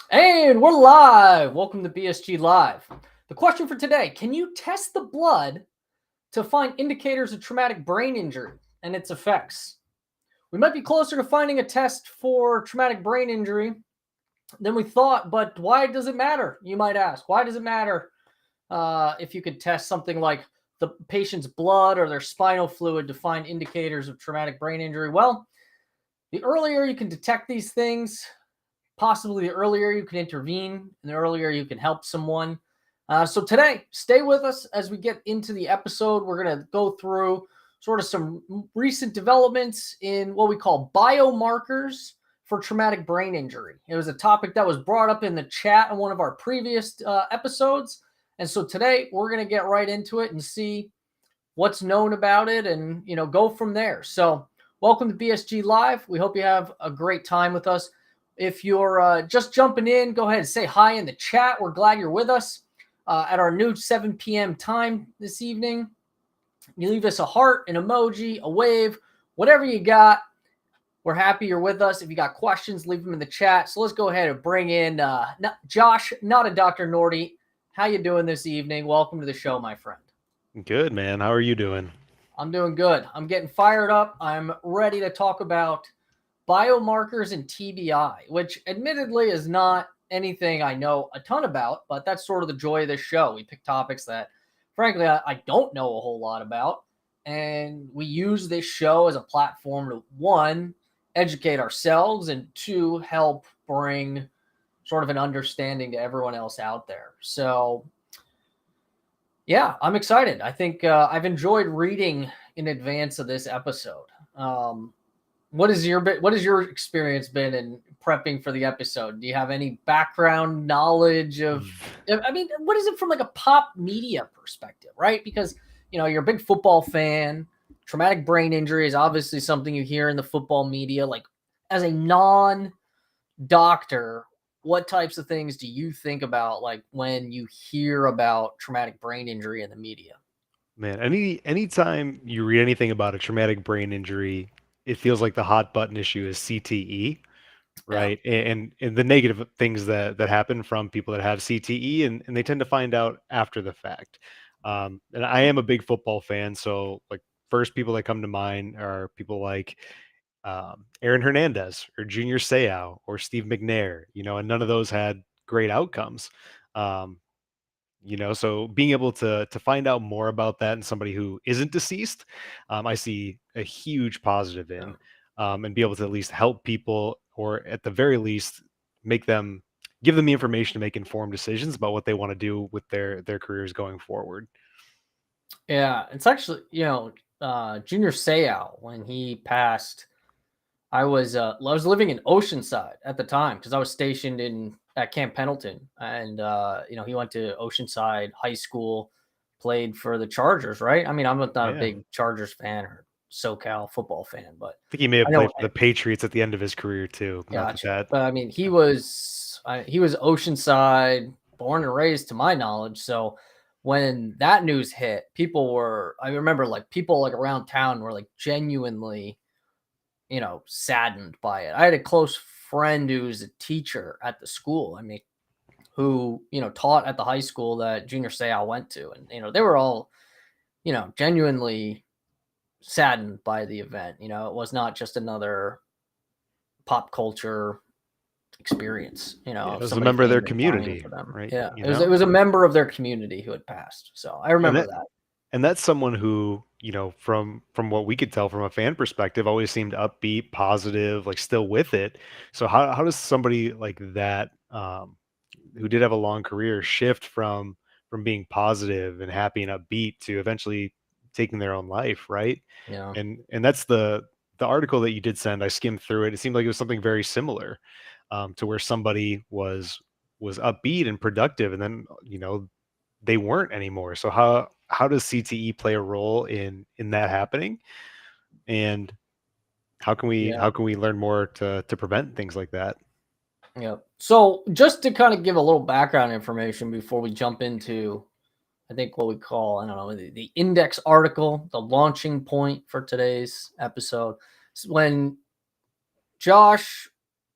And we're live. Welcome to BSG Live. The question for today, can you test the blood to find indicators of traumatic brain injury and its effects? We might be closer to finding a test for traumatic brain injury than we thought, but why does it matter? You might ask. Why does it matter if you could test something like the patient's blood or their spinal fluid to find indicators of traumatic brain injury? Well, the earlier you can detect these things, possibly the earlier you can intervene and the earlier you can help someone. So today, stay with us as we get into the episode. We're going to go through sort of some recent developments in what we call biomarkers for traumatic brain injury. It was a topic that was brought up in the chat in one of our previous episodes. And so today we're going to get right into it and see what's known about it and, go from there. So welcome to BSG Live. We hope you have a great time with us. If you're just jumping in, go ahead and say hi in the chat. We're glad you're with us at our new 7 p.m. time this evening. You leave us a heart, an emoji, a wave, whatever you got. We're happy you're with us. If you got questions, leave them in the chat. So let's go ahead and bring in Josh, not a Dr. Norty. How you doing this evening? Welcome to the show, my friend. Good, man. How are you doing? I'm doing good. I'm getting fired up. I'm ready to talk about biomarkers and TBI, which admittedly is not anything I know a ton about, but that's sort of the joy of this show. We pick topics that, frankly, I don't know a whole lot about. And we use this show as a platform to, one, educate ourselves, and two, help bring sort of an understanding to everyone else out there. So, yeah, I'm excited. I think I've enjoyed reading in advance of this episode. What is your experience been in prepping for the episode? Do you have any background knowledge of? I mean, what is it from like a pop media perspective, right? Because you're a big football fan. Traumatic brain injury is obviously something you hear in the football media. Like, as a non-doctor, what types of things do you think about, like when you hear about traumatic brain injury in the media? Man, anytime you read anything about a traumatic brain injury, it feels like the hot button issue is CTE, Yeah. right? And the negative things that happen from people that have CTE, and they tend to find out after the fact. And I am a big football fan, so like first people that come to mind are people like Aaron Hernandez or Junior Seau or Steve McNair, and none of those had great outcomes. Um, so being able to find out more about that and somebody who isn't deceased, I see a huge positive Yeah. in, and be able to at least help people, or at the very least give them the information to make informed decisions about what they want to do with their careers going forward. Yeah, it's actually, Junior Seau, when he passed, I was living in Oceanside at the time because I was stationed at Camp Pendleton, and he went to Oceanside High School, played for the Chargers, right? I mean, I'm not a Yeah, I big Chargers fan or SoCal football fan, but think he may have I know. played for the Patriots at the end of his career too. Not that Gotcha. that. But I mean, he was Oceanside, born and raised, to my knowledge. So when that news hit, I remember like people like around town were like genuinely, saddened by it. I had a close friend who's a teacher at the school. I mean, who, taught at the high school that Junior Seau went to. And, they were all, genuinely saddened by the event. It was not just another pop culture experience, Yeah, it of was a somebody member of their famous dying community, for them. right? Yeah, it was a member of their community who had passed. So I And remember that that. And that's someone who, from what we could tell from a fan perspective, always seemed upbeat, positive, like still with it. So how does somebody like that, who did have a long career, shift from being positive and happy and upbeat to eventually taking their own life, right? Yeah. And that's the article that you did send. I skimmed through it. It seemed like it was something very similar, to where somebody was upbeat and productive, and then they weren't anymore. So how does CTE play a role in that happening? And Yeah. how can we learn more to prevent things like that? Yeah. So just to kind of give a little background information before we jump into, I think what we call, I don't know, the index article, the launching point for today's episode. When Josh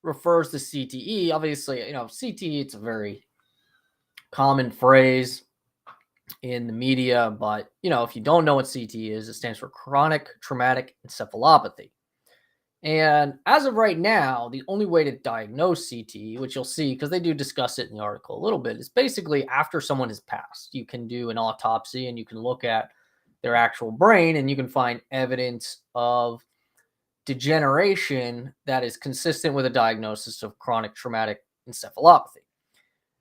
refers to CTE. Obviously, CTE, it's a very common phrase in the media, but if you don't know what CTE is, it stands for chronic traumatic encephalopathy. And as of right now, the only way to diagnose CTE, which you'll see because they do discuss it in the article a little bit, is basically after someone has passed. You can do an autopsy and you can look at their actual brain and you can find evidence of degeneration that is consistent with a diagnosis of chronic traumatic encephalopathy.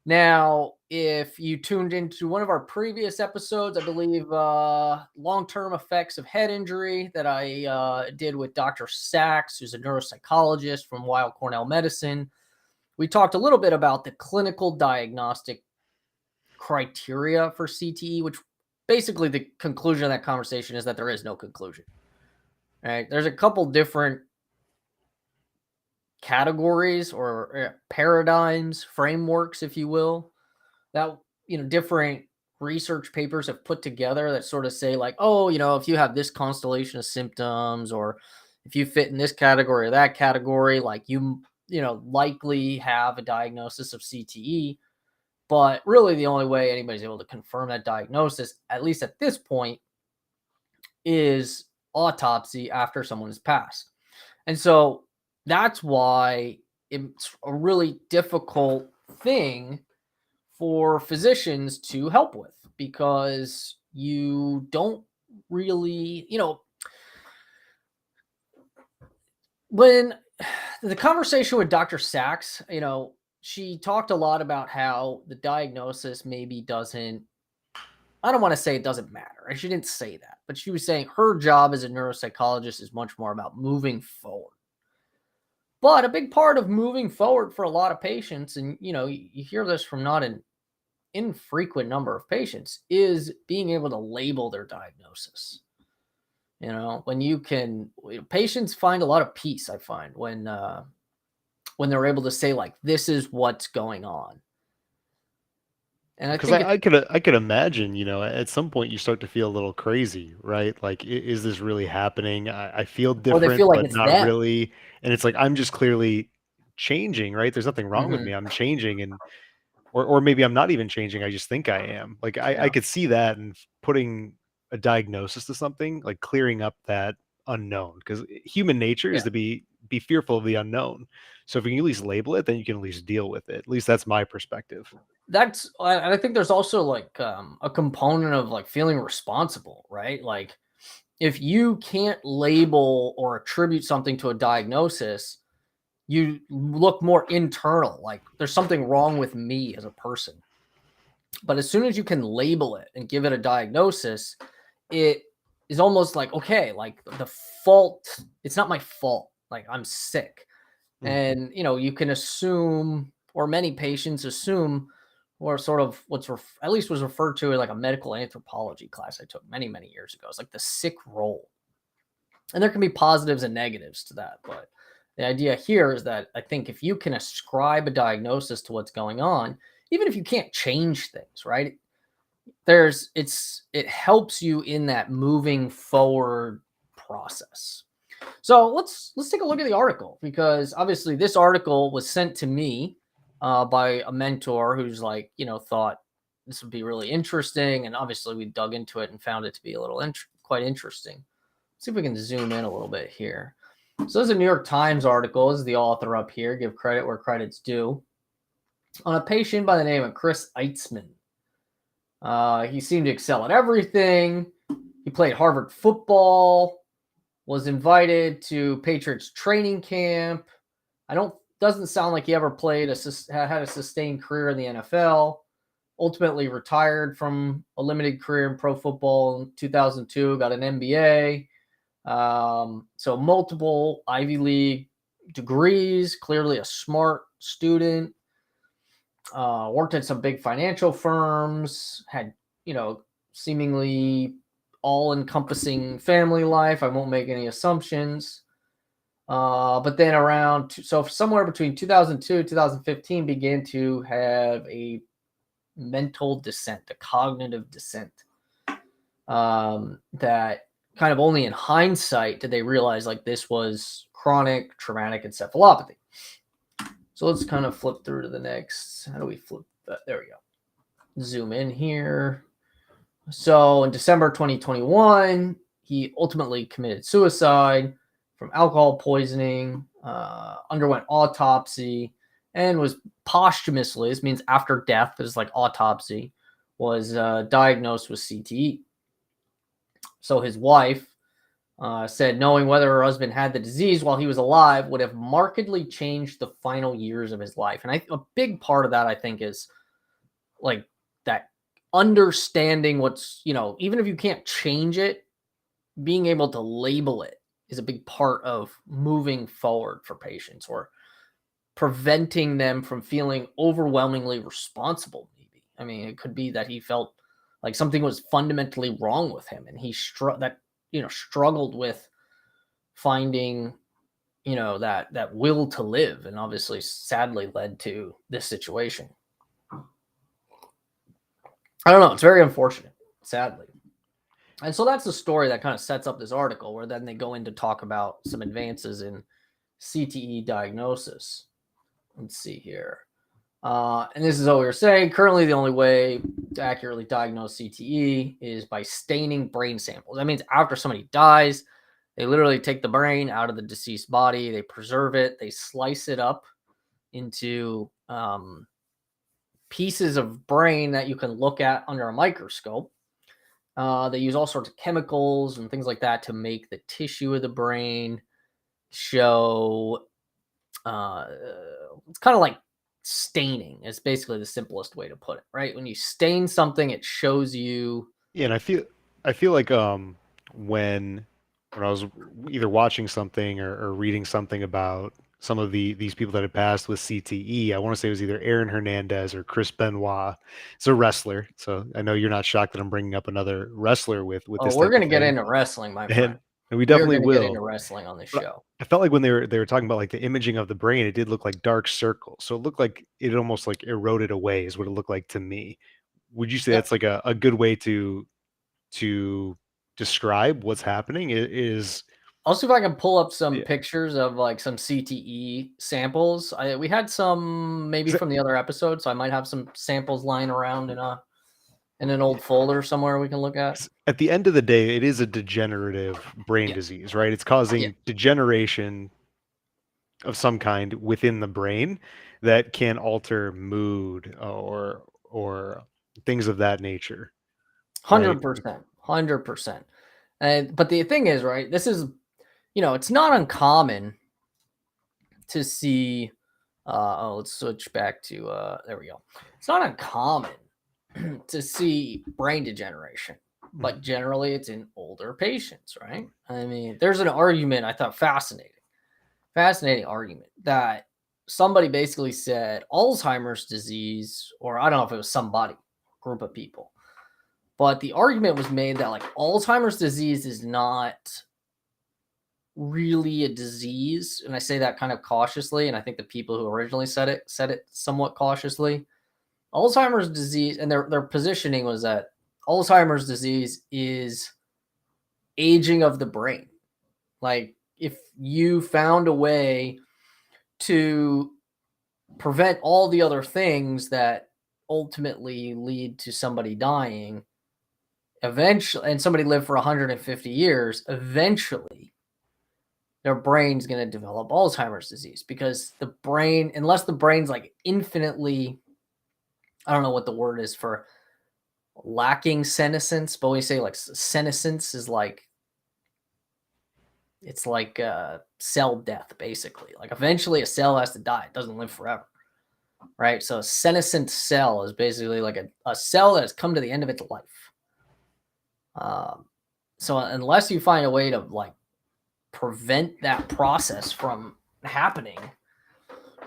Now, if you tuned into one of our previous episodes, I believe long-term effects of head injury that I did with Dr. Sachs, who's a neuropsychologist from Weill Cornell Medicine, we talked a little bit about the clinical diagnostic criteria for CTE, which basically the conclusion of that conversation is that there is no conclusion. Right? There's a couple different categories or paradigms, frameworks, if you will, that different research papers have put together that sort of say like, oh, if you have this constellation of symptoms, or if you fit in this category or that category, like you likely have a diagnosis of CTE. But really the only way anybody's able to confirm that diagnosis, at least at this point, is autopsy after someone has passed. And so that's why it's a really difficult thing for physicians to help with, because you don't really, when the conversation with Dr. Sachs, she talked a lot about how the diagnosis maybe doesn't, I don't want to say it doesn't matter. And she didn't say that, but she was saying her job as a neuropsychologist is much more about moving forward. But a big part of moving forward for a lot of patients, and you hear this from not an infrequent number of patients, is being able to label their diagnosis. When you can, patients find a lot of peace, I find, when they're able to say like, this is what's going on. And Because I could imagine, at some point you start to feel a little crazy, right? Like, is this really happening? I feel or they different, feel like but it's not them. really. And it's like I'm just clearly changing, right? There's nothing wrong with Mhm. me. I'm changing, and or maybe I'm not even changing. I just think I am. Like I Yeah. could see that, and putting a diagnosis to something, like clearing up that unknown, because human nature is Yeah. to be fearful of the unknown. So if you can at least label it, then you can at least deal with it. At least that's my perspective. I think there's also like a component of like feeling responsible, right? Like if you can't label or attribute something to a diagnosis, you look more internal, like there's something wrong with me as a person. But as soon as you can label it and give it a diagnosis, it is almost like, okay, like the fault, it's not my fault. Like I'm sick. Mhm. And, you can assume, or many patients assume, or sort of at least was referred to as like a medical anthropology class I took many, many years ago. It's like the sick role. And there can be positives and negatives to that. But the idea here is that I think if you can ascribe a diagnosis to what's going on, even if you can't change things, right? It helps you in that moving forward process. So let's take a look at the article, because obviously this article was sent to me by a mentor who's like, thought this would be really interesting, and obviously we dug into it and found it to be a little quite interesting. Let's see if we can zoom in a little bit here. So this is a New York Times article. This is the author up here. Give credit where credit's due. On a patient by the name of Chris Eitzman. He seemed to excel at everything. He played Harvard football, was invited to Patriots training camp. Doesn't sound like he ever had a sustained career in the NFL. Ultimately retired from a limited career in pro football in 2002, got an MBA. So multiple Ivy League degrees, clearly a smart student. Worked at some big financial firms, had, seemingly all-encompassing family life. I won't make any assumptions. But then so somewhere between 2002 2015 began to have a mental descent, a cognitive descent. That kind of only in hindsight did they realize like this was chronic traumatic encephalopathy. So let's kind of flip through to the next. How do we flip that? There we go. Zoom in here. So in December 2021, he ultimately committed suicide from alcohol poisoning, underwent autopsy, and was posthumously, this means after death, it's like autopsy, was diagnosed with CTE. So his wife said knowing whether her husband had the disease while he was alive would have markedly changed the final years of his life. And a big part of that, I think, is like that understanding what's, even if you can't change it, being able to label it is a big part of moving forward for patients, or preventing them from feeling overwhelmingly responsible. Maybe, I mean, it could be that he felt like something was fundamentally wrong with him, and he struggled with finding that will to live, and obviously sadly led to this situation. I don't know, it's very unfortunate, sadly. And so that's the story that kind of sets up this article, where then they go in to talk about some advances in CTE diagnosis. Let's see here. And this is what we were saying. Currently, the only way to accurately diagnose CTE is by staining brain samples. That means after somebody dies, they literally take the brain out of the deceased body, they preserve it, they slice it up into pieces of brain that you can look at under a microscope. They use all sorts of chemicals and things like that to make the tissue of the brain show. It's kind of like staining. It's basically the simplest way to put it, right? When you stain something, it shows you. Yeah, and I feel like when I was either watching something or reading something about some of these people that had passed with CTE, I want to say it was either Aaron Hernandez or Chris Benoit. It's a wrestler, so I know you're not shocked that I'm bringing up another wrestler with Oh, this we're type going of to get thing, into wrestling, my friend. and we We're definitely going to get will. into wrestling on this But show. I felt like when they were talking about like the imaging of the brain, it did look like dark circles. So it looked like it almost like eroded away is what it looked like to me. Would you say Yep. that's like a good way to describe what's happening? It is I'll see if I can pull up some yeah. pictures of like some CTE samples. We had some maybe 'Cause from the other episode, so I might have some samples lying around in an old folder somewhere we can look at. at the end of the day, it is a degenerative brain Yeah. disease, right? It's Yeah. causing degeneration of some kind within the brain that can alter mood or things of that nature, right? 100%. 100%. But the thing is, right, this is, it's not uncommon to see. Let's switch back to there we go. It's not uncommon to see brain degeneration, Mhm. but generally it's in older patients, right? I mean, there's an argument I thought fascinating argument that somebody basically said Alzheimer's disease, or I don't know if it was somebody, group of people, but the argument was made that like Alzheimer's disease is not really a disease, and I say that kind of cautiously, and I think the people who originally said it somewhat cautiously. Alzheimer's disease, and their positioning was that Alzheimer's disease is aging of the brain. Like if you found a way to prevent all the other things that ultimately lead to somebody dying, eventually, and somebody lived for 150 years, eventually their brain's going to develop Alzheimer's disease, because the brain, unless the brain's like infinitely, I don't know what the word is for lacking senescence, but we say like senescence is like, it's like cell death, basically. Like eventually a cell has to die. It doesn't live forever, right? So a senescent cell is basically like a cell that has come to the end of its life. So unless you find a way to like prevent that process from happening,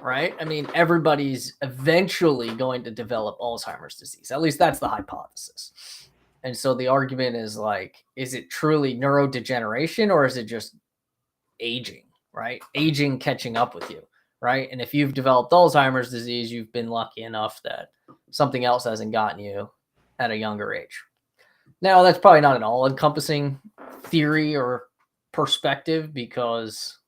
right? I mean, everybody's eventually going to develop Alzheimer's disease. At least that's the hypothesis. And so the argument is like, is it truly neurodegeneration, or is it just aging, right? Aging catching up with you, right? And if you've developed Alzheimer's disease, you've been lucky enough that something else hasn't gotten you at a younger age. Now, that's probably not an all-encompassing theory or perspective, because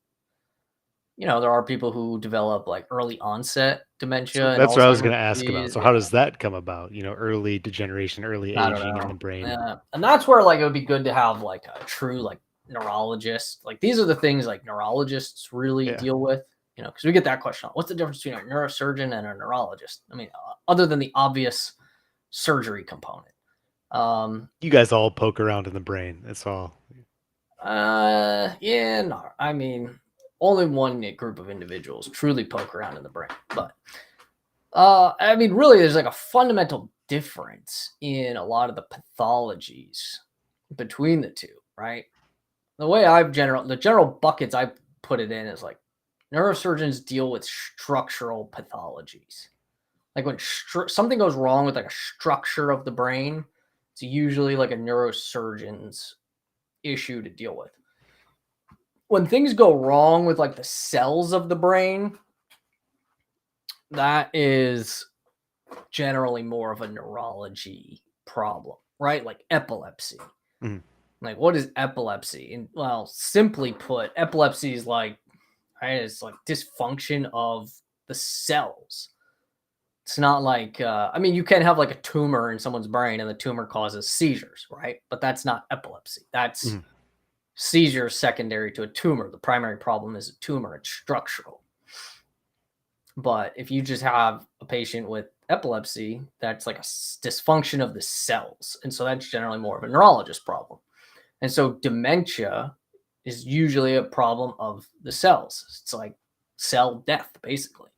there are people who develop like early onset So dementia and that's what I was Alzheimer's going to ask about. disease. So how does that come about? Early degeneration, early I don't aging in the know. brain. Yeah. And that's where like it would be good to have like a true like neurologist. Like these are the things like neurologists really Yeah. deal with, because we get that question. What's the difference between a neurosurgeon and a neurologist? I mean, other than the obvious surgery component. You guys all poke around in the brain. That's all. Yeah, no. I mean, only one group of individuals truly poke around in the brain. But I mean, really, there's like a fundamental difference in a lot of the pathologies between the two, right? The way the general buckets I put it in is like neurosurgeons deal with structural pathologies. Like when something goes wrong with like a structure of the brain, it's usually like a neurosurgeon's issue to deal with. When things go wrong with like the cells of the brain, that is generally more of a neurology problem, right? Like epilepsy. Mhm. Like, what is epilepsy? And well, simply put, epilepsy is like, right, it's like dysfunction of the cells. It's not like, I mean, you can have like a tumor in someone's brain and the tumor causes seizures, right? But that's not epilepsy. That's Mhm. seizures secondary to a tumor. The primary problem is a tumor, it's structural. But if you just have a patient with epilepsy, that's like a dysfunction of the cells. And so that's generally more of a neurologist problem. And so dementia is usually a problem of the cells. It's like cell death, basically.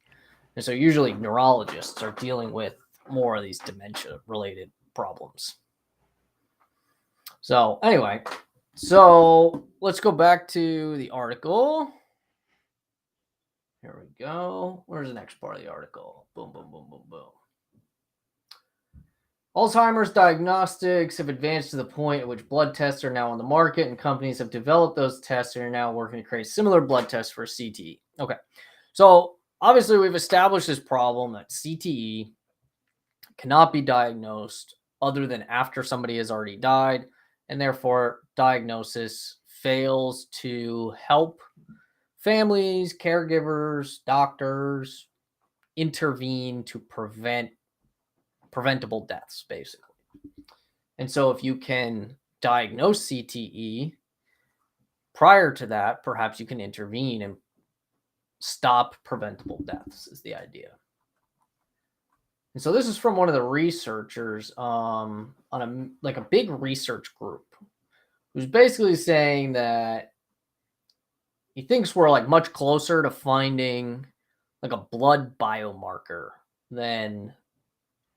And so usually neurologists are dealing with more of these dementia related problems. So, anyway, let's go back to the article. Here we go. Where's the next part of the article? Boom, boom, boom, boom, boom. Alzheimer's diagnostics have advanced to the point at which blood tests are now on the market, and companies have developed those tests and are now working to create similar blood tests for CTE. Okay, so obviously we've established this problem that CTE cannot be diagnosed other than after somebody has already died, and therefore diagnosis fails to help families, caregivers, doctors intervene to prevent preventable deaths, basically. And so if you can diagnose CTE prior to that, perhaps you can intervene and stop preventable deaths, is the idea. And so this is from one of the researchers on a big research group, who's basically saying that he thinks we're like much closer to finding like a blood biomarker than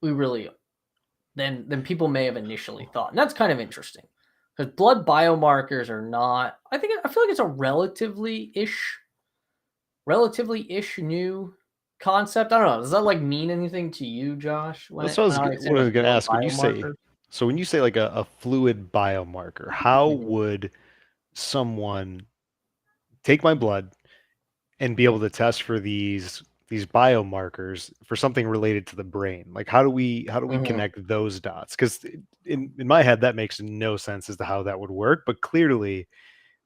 we really than people may have initially thought. And that's kind of interesting because blood biomarkers are not, I feel like it's a relatively ish new concept. I don't know. Does that like mean anything to you, Josh? That's what When I say what I like was going to blood ask. biomarkers? When you say like a fluid biomarker, how Mhm. would someone take my blood and be able to test for these biomarkers for something related to the brain? Like how do we Mhm. connect those dots? Because in my head that makes no sense as to how that would work. But clearly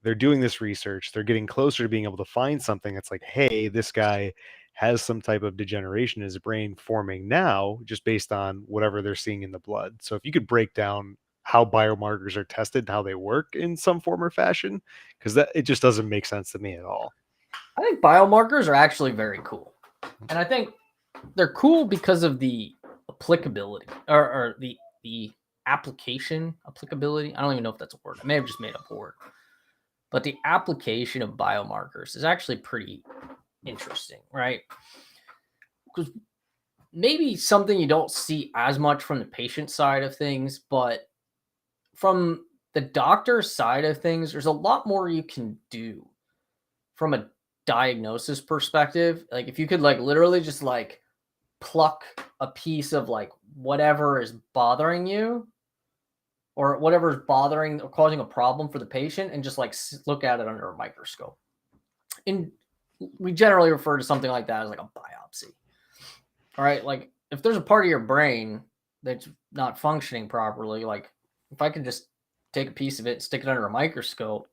they're doing this research. They're getting closer to being able to find something that's like, hey, this guy has some type of degeneration in his brain forming now, just based on whatever they're seeing in the blood. So if you could break down how biomarkers are tested and how they work in some form or fashion, because that it just doesn't make sense to me at all. I think biomarkers are actually very cool. And I think they're cool because of the applicability or the application applicability. I don't even know if that's a word. I may have just made up a word. But the application of biomarkers is actually pretty interesting, right? Because maybe something you don't see as much from the patient side of things, but from the doctor side of things, there's a lot more you can do from a diagnosis perspective. Like if you could like literally just like pluck a piece of like whatever is bothering you or whatever is bothering or causing a problem for the patient and just like look at it under a microscope. And we generally refer to something like that as like a biopsy. All right. Like if there's a part of your brain that's not functioning properly, like if I could just take a piece of it and stick it under a microscope,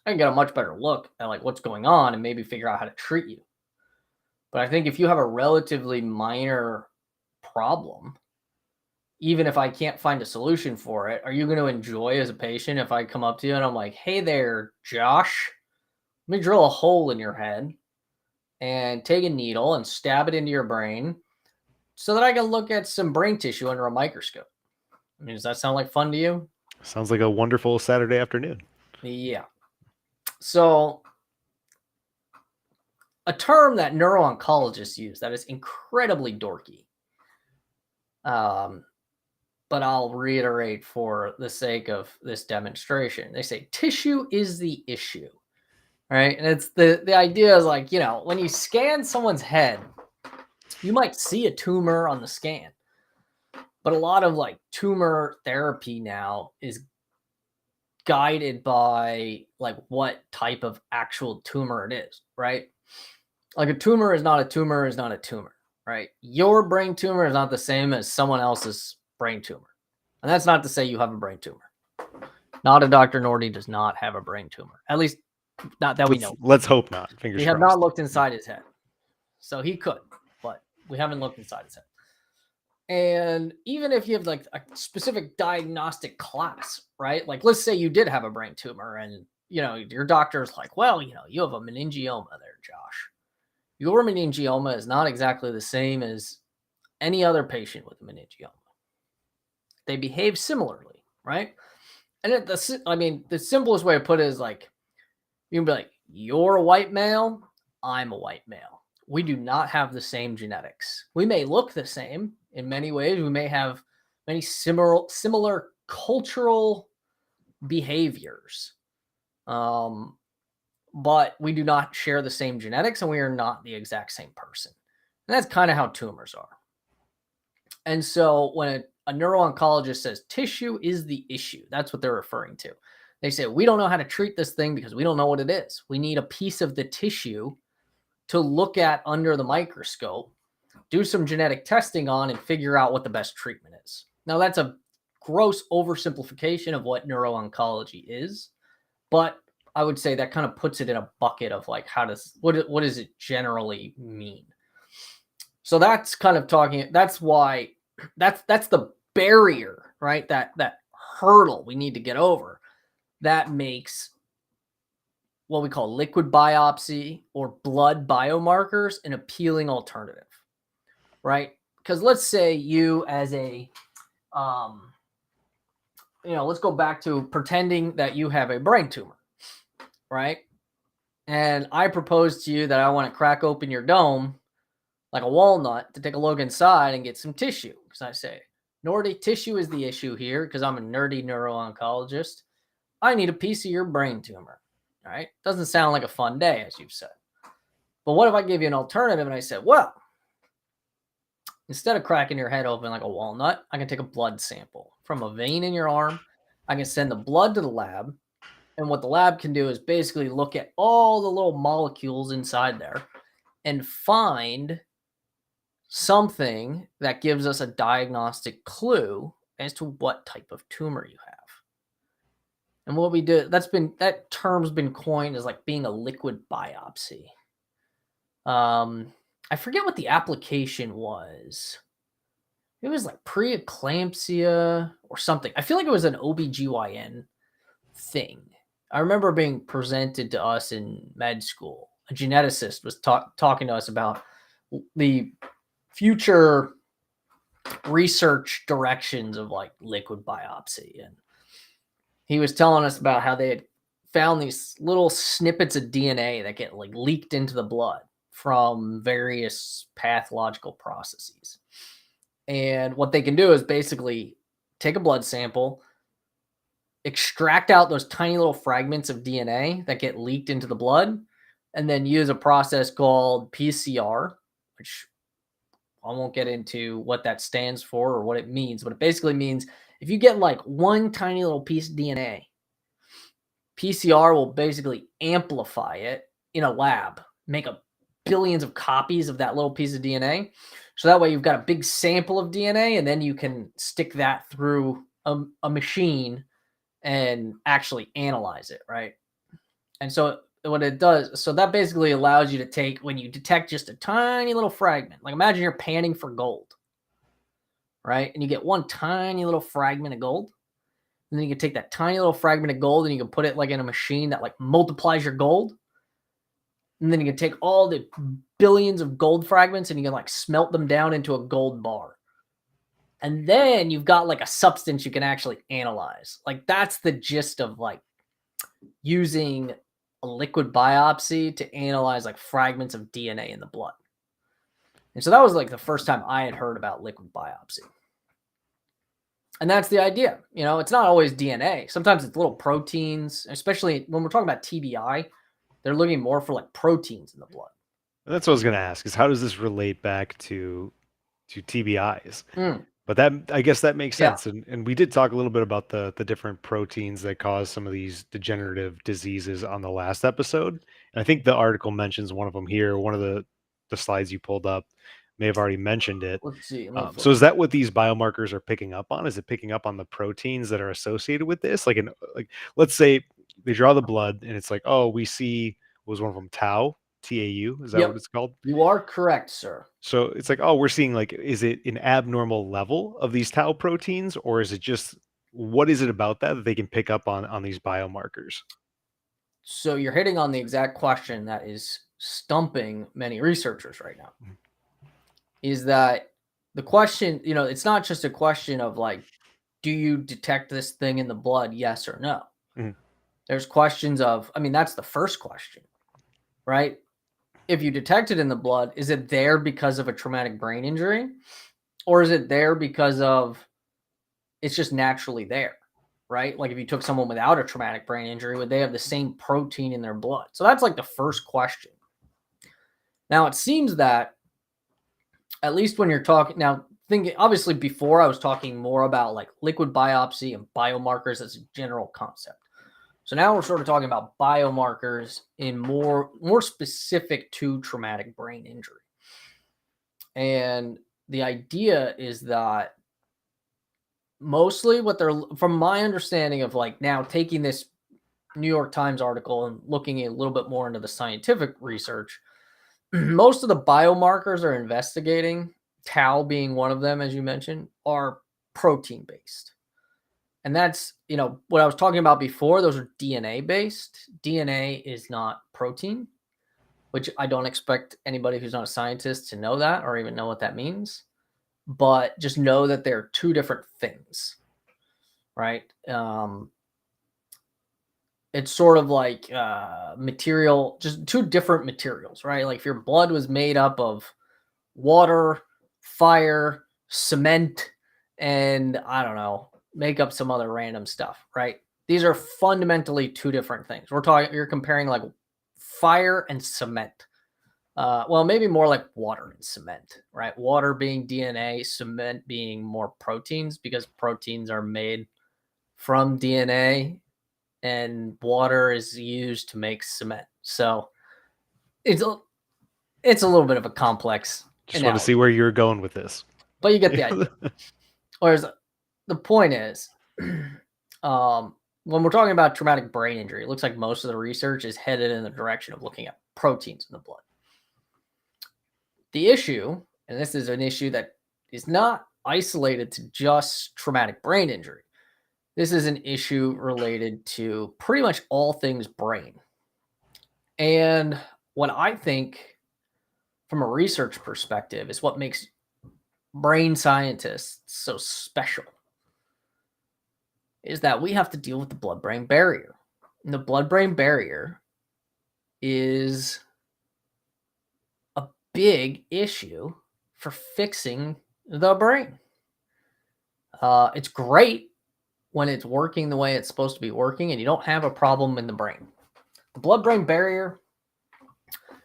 I can get a much better look at like what's going on and maybe figure out how to treat you. But I think if you have a relatively minor problem, even if I can't find a solution for it, are you going to enjoy as a patient if I come up to you and I'm like, hey there, Josh, let me drill a hole in your head and take a needle and stab it into your brain so that I can look at some brain tissue under a microscope? I mean, does that sound like fun to you? Sounds like a wonderful Saturday afternoon. Yeah. So, a term that neuro-oncologists use that is incredibly dorky, but I'll reiterate for the sake of this demonstration. They say tissue is the issue, right? And it's the idea is like, when you scan someone's head, you might see a tumor on the scan, but a lot of like tumor therapy now is guided by like what type of actual tumor it is, right? Like a tumor is not a tumor is not a tumor, right? Your brain tumor is not the same as someone else's brain tumor. And that's not to say you have a brain tumor. Not a Dr. Norty does not have a brain tumor. At least not that we know. Let's hope not. Fingers We crossed. have not looked inside his head. So he could, but we haven't looked inside his head. And even if you have like a specific diagnostic class, right? Like let's say you did have a brain tumor and your doctor's like, well, you have a meningioma there, Josh. Your meningioma is not exactly the same as any other patient with a meningioma. They behave similarly, right? And the simplest way to put it is like, you can be like, you're a white male, I'm a white male. We do not have the same genetics. We may look the same in many ways. We may have many similar cultural behaviors. But we do not share the same genetics and we are not the exact same person. And that's kind of how tumors are. And so when a neuro-oncologist says tissue is the issue, that's what they're referring to. They say, we don't know how to treat this thing because we don't know what it is. We need a piece of the tissue to look at under the microscope, do some genetic testing on, and figure out what the best treatment is. Now, that's a gross oversimplification of what neuro-oncology is, but I would say that kind of puts it in a bucket of like, what does it generally mean? So that's kind of that's why that's the barrier, right? That hurdle we need to get over that makes what we call liquid biopsy or blood biomarkers an appealing alternative, right? Because let's say you as a, let's go back to pretending that you have a brain tumor, right? And I propose to you that I want to crack open your dome like a walnut to take a look inside and get some tissue. Because I say, Norty, tissue is the issue here because I'm a nerdy neuro-oncologist. I need a piece of your brain tumor. All right. Doesn't sound like a fun day, as you've said. But what if I give you an alternative and I said, well, instead of cracking your head open like a walnut, I can take a blood sample from a vein in your arm. I can send the blood to the lab. And what the lab can do is basically look at all the little molecules inside there and find something that gives us a diagnostic clue as to what type of tumor you have. And what we do, that term's been coined as like being a liquid biopsy. I forget what the application was. It was like preeclampsia or something. I feel like it was an OBGYN thing. I remember being presented to us in med school. A geneticist was talking to us about the future research directions of like liquid biopsy. And he was telling us about how they had found these little snippets of DNA that get like leaked into the blood from various pathological processes. And what they can do is basically take a blood sample, extract out those tiny little fragments of DNA that get leaked into the blood, and then use a process called PCR, which I won't get into what that stands for or what it means, but it basically means if you get like one tiny little piece of DNA, PCR will basically amplify it in a lab, make billions of copies of that little piece of DNA. So that way you've got a big sample of DNA, and then you can stick that through a machine and actually analyze it, right? And so what it does, so that basically allows you to take, when you detect just a tiny little fragment, like imagine you're panning for gold, right? And you get one tiny little fragment of gold. And then you can take that tiny little fragment of gold and you can put it like in a machine that like multiplies your gold. And then you can take all the billions of gold fragments and you can like smelt them down into a gold bar. And then you've got like a substance you can actually analyze. Like that's the gist of like using a liquid biopsy to analyze like fragments of DNA in the blood. And so that was like the first time I had heard about liquid biopsy. And that's the idea. You know, it's not always DNA. Sometimes it's little proteins, especially when we're talking about TBI, they're looking more for like proteins in the blood. That's what I was going to ask, is how does this relate back to TBIs? Mm, But that, I guess that makes yeah. sense. And we did talk a little bit about the different proteins that cause some of these degenerative diseases on the last episode. And I think the article mentions one of them here. One of the slides you pulled up may have already mentioned it. Let's see. Let me flip So is it. that what these biomarkers are picking up on? Is it picking up on the proteins that are associated with this? Like let's say they draw the blood and it's like, oh, we see, what was one of them, tau, TAU? Is that what Yep. it's called? You are correct, sir. So it's like, oh, we're seeing, like, is it an abnormal level of these tau proteins, or is it just, what is it about that they can pick up on these biomarkers? So you're hitting on the exact question that is stumping many researchers right now. Mhm. Is that the question, you know, it's not just a question of like, do you detect this thing in the blood? Yes or no. Mhm. There's questions of, I mean, that's the first question, right? If you detect it in the blood, is it there because of a traumatic brain injury? Or is it there because of it's just naturally there, right? Like if you took someone without a traumatic brain injury, would they have the same protein in their blood? So that's like the first question. Now it seems that at least when you're talking now, thinking obviously before I was talking more about like liquid biopsy and biomarkers as a general concept. So now we're sort of talking about biomarkers in more specific to traumatic brain injury. And the idea is that mostly what they're, from my understanding of like now taking this New York Times article and looking a little bit more into the scientific research, most of the biomarkers are investigating, tau being one of them, as you mentioned, are protein based. And that's, you know, what I was talking about before, those are DNA based. DNA is not protein, which I don't expect anybody who's not a scientist to know that or even know what that means. But just know that they're two different things, right? It's sort of like material, just two different materials, right? Like if your blood was made up of water, fire, cement, and I don't know, make up some other random stuff, right? These are fundamentally two different things. You're comparing like fire and cement. Well, maybe more like water and cement, right? Water being DNA, cement being more proteins because proteins are made from DNA and water is used to make cement. So it's a little bit of a complex Just want to see analogy, where you're going with this. but you get the idea. Whereas the point is, when we're talking about traumatic brain injury, it looks like most of the research is headed in the direction of looking at proteins in the blood. The issue, and this is an issue that is not isolated to just traumatic brain injury. This is an issue related to pretty much all things brain. And what I think from a research perspective is what makes brain scientists so special is that we have to deal with the blood-brain barrier. And the blood-brain barrier is a big issue for fixing the brain. It's great when it's working the way it's supposed to be working and you don't have a problem in the brain. The blood-brain barrier,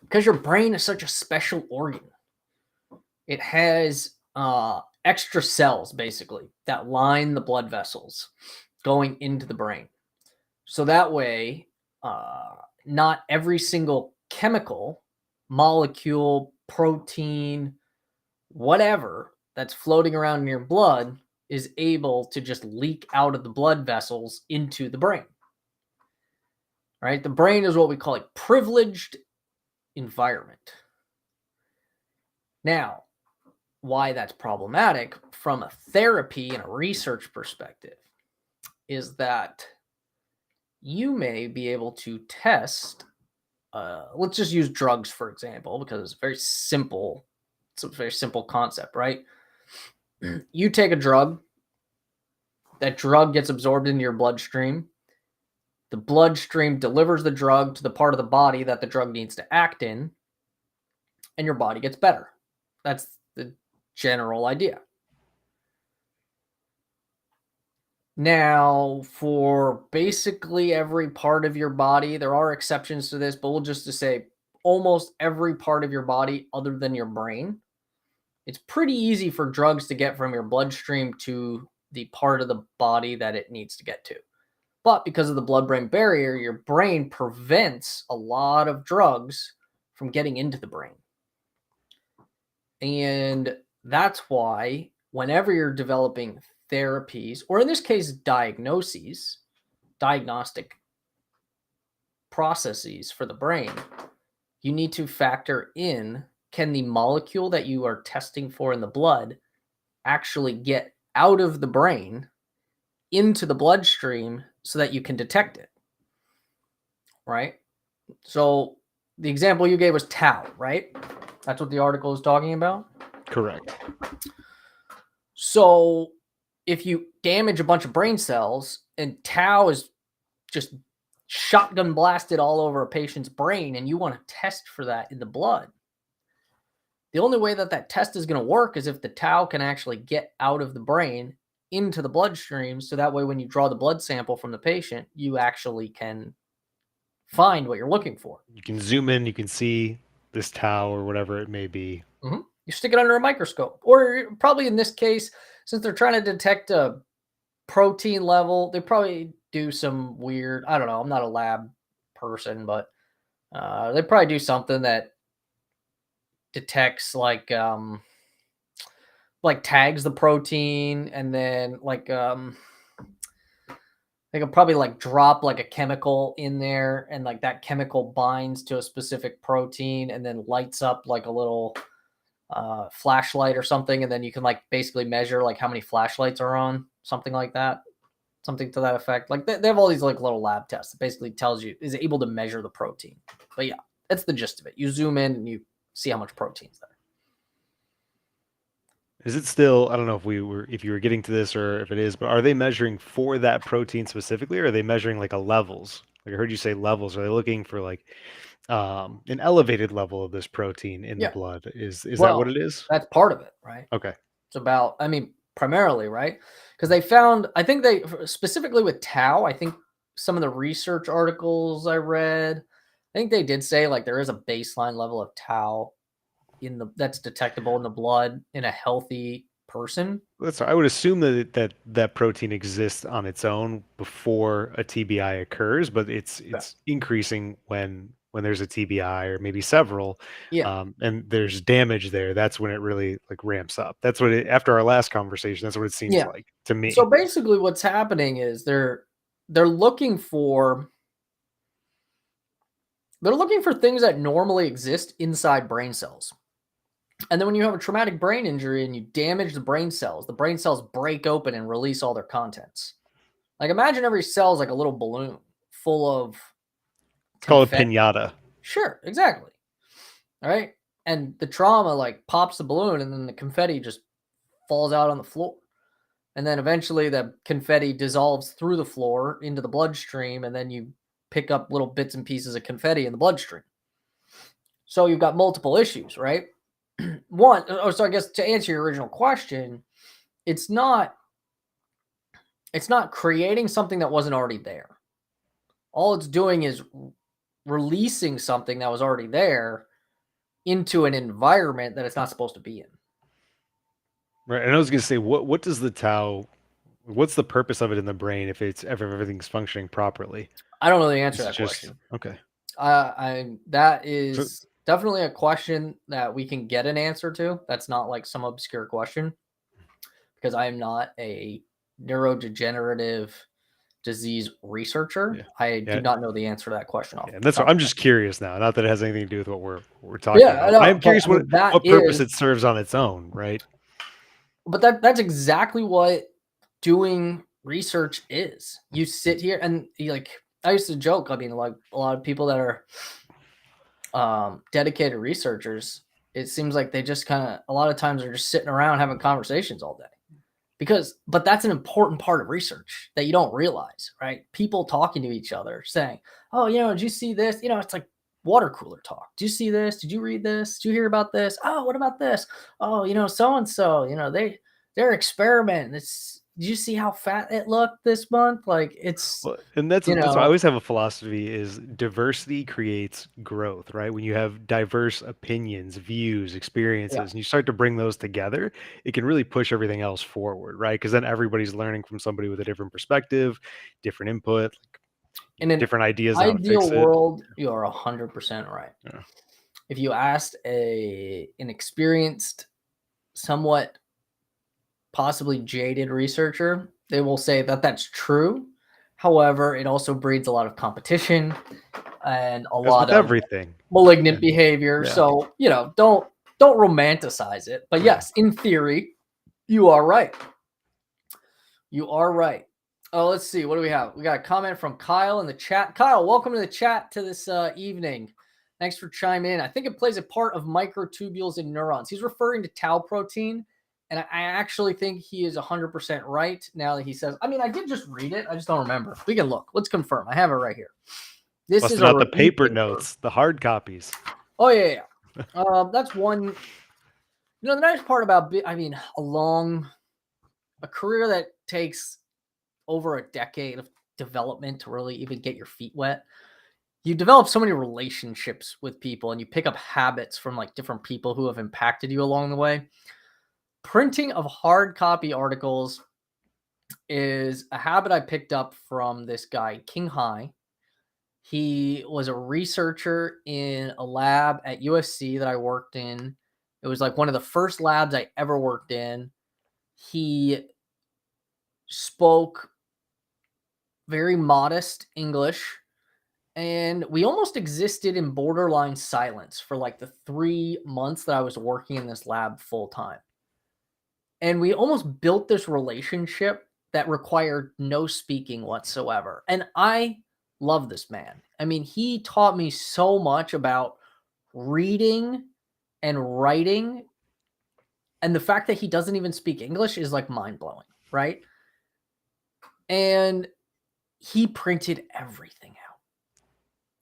because your brain is such a special organ, it has extra cells basically that line the blood vessels going into the brain. So that way, not every single chemical, molecule, protein, whatever that's floating around in your blood is able to just leak out of the blood vessels into the brain. right? The brain is what we call a privileged environment. Now, why that's problematic from a therapy and a research perspective is that you may be able to test, let's just use drugs, for example, because it's very simple. It's a very simple concept, right? You take a drug, that drug gets absorbed into your bloodstream. The bloodstream delivers the drug to the part of the body that the drug needs to act in, and your body gets better. That's the general idea. Now, for basically every part of your body, there are exceptions to this, but we'll just to say almost every part of your body other than your brain, it's pretty easy for drugs to get from your bloodstream to the part of the body that it needs to get to. But because of the blood-brain barrier, your brain prevents a lot of drugs from getting into the brain. And that's why whenever you're developing therapies, or in this case, diagnostic processes for the brain, you need to factor in, can the molecule that you are testing for in the blood actually get out of the brain into the bloodstream so that you can detect it, right? So the example you gave was tau, right? That's what the article is talking about? Correct. So if you damage a bunch of brain cells and tau is just shotgun blasted all over a patient's brain and you want to test for that in the blood, the only way that that test is going to work is if the tau can actually get out of the brain into the bloodstream. So that way, when you draw the blood sample from the patient, you actually can find what you're looking for. You can zoom in, you can see this tau or whatever it may be. Mm-hmm. You stick it under a microscope, or probably in this case, since they're trying to detect a protein level, they probably do some weird, I don't know, I'm not a lab person, but they probably do something that detects like tags the protein, and then they could probably like drop like a chemical in there, and like that chemical binds to a specific protein and then lights up like a little flashlight or something, and then you can like basically measure like how many flashlights are on, something like that, something to that effect. Like they have all these like little lab tests that basically tells you, is able to measure the protein. But yeah, that's the gist of it. You zoom in and you see how much protein's there. Is it still, I don't know if you were getting to this or if it is, but are they measuring for that protein specifically, or are they measuring like a levels? Like I heard you say levels. Are they looking for like an elevated level of this protein in the Yeah. blood? Is that what Well, it is? that's part of it, right? Okay. It's about, I mean, primarily, right? Because they found, I think they, specifically with tau, I think some of the research articles I read, I think they did say like there is a baseline level of tau that's detectable in the blood in a healthy person. I would assume that protein exists on its own before a TBI occurs, but Yeah. it's increasing when there's a TBI or maybe several, Yeah. and there's damage there. That's when it really like ramps up. That's what after our last conversation. That's what it seems Yeah. like to So me. basically what's happening is they're looking for things that normally exist inside brain cells. And then when you have a traumatic brain injury and you damage the brain cells break open and release all their contents. Like imagine every cell is like a little balloon full of It's called a confetti. pinata. Sure, exactly. All right. And the trauma like pops the balloon and then the confetti just falls out on the floor. And then eventually the confetti dissolves through the floor into the bloodstream, and then you pick up little bits and pieces of confetti in the bloodstream. So you've got multiple issues, right? So I guess to answer your original question, it's not creating something that wasn't already there. All it's doing is releasing something that was already there into an environment that it's not supposed to be in. Right. And I was gonna say, what does the tau? What's the purpose of it in the brain if everything's functioning properly? I don't know the answer Is to it that just question. okay? That So is definitely a question that we can get an answer to. That's not like some obscure question, because I am not a neurodegenerative disease researcher. Yeah. I Yeah. do not know the answer to that question. Yeah, that's what I'm just curious now. Not that it has anything to do with what we're talking Yeah, I about. know, I am but curious I mean, what purpose it serves on its own, right? but that's exactly what doing research is. You sit here and I used to joke. I mean, like a lot of people that are dedicated researchers, it seems like they just kind of a lot of times are just sitting around having conversations all day. But that's an important part of research that you don't realize, right? People talking to each other saying, oh, did you see this? It's like water cooler talk. Did you see this? Did you read this? Did you hear about this? Oh, what about this? Oh, so-and-so, their experiment. Did you see how fat it looked this month? Like it's, Well, and that's what I always have a philosophy is diversity creates growth, right? When you have diverse opinions, views, yeah. experiences, and you start to bring those together, it can really push everything else forward, right? Because then everybody's learning from somebody with a different perspective, different input, In an different ideas on how to ideal fix it. world, you are 100% right. Yeah. If you asked an experienced, somewhat possibly jaded researcher, they will say that that's true. However, it also breeds a lot of competition and a As lot with of everything. malignant behavior. Yeah. So, don't romanticize it. But yes, in theory, you are right. You are right. Oh, let's see. What do we have? We got a comment from Kyle in the chat. Kyle, welcome to the chat to this evening. Thanks for chiming in. I think it plays a part of microtubules in neurons. He's referring to tau protein, and I actually think he is 100% right now that he says, I mean, I did just read it. I just don't remember. We can look. Let's confirm. I have it right here. This Busting is a out the review paper notes, the hard copies. Oh, yeah. That's one. The nice part about, a career that takes over a decade of development to really even get your feet wet. You develop so many relationships with people and you pick up habits from like different people who have impacted you along the way. Printing of hard copy articles is a habit I picked up from this guy, King High. He was a researcher in a lab at USC that I worked in. It was like one of the first labs I ever worked in. He spoke very modest English, and we almost existed in borderline silence for like the 3 months that I was working in this lab full time. And we almost built this relationship that required no speaking whatsoever. And I love this man. I mean, he taught me so much about reading and writing. And the fact that he doesn't even speak English is like mind blowing, right? And he printed everything out.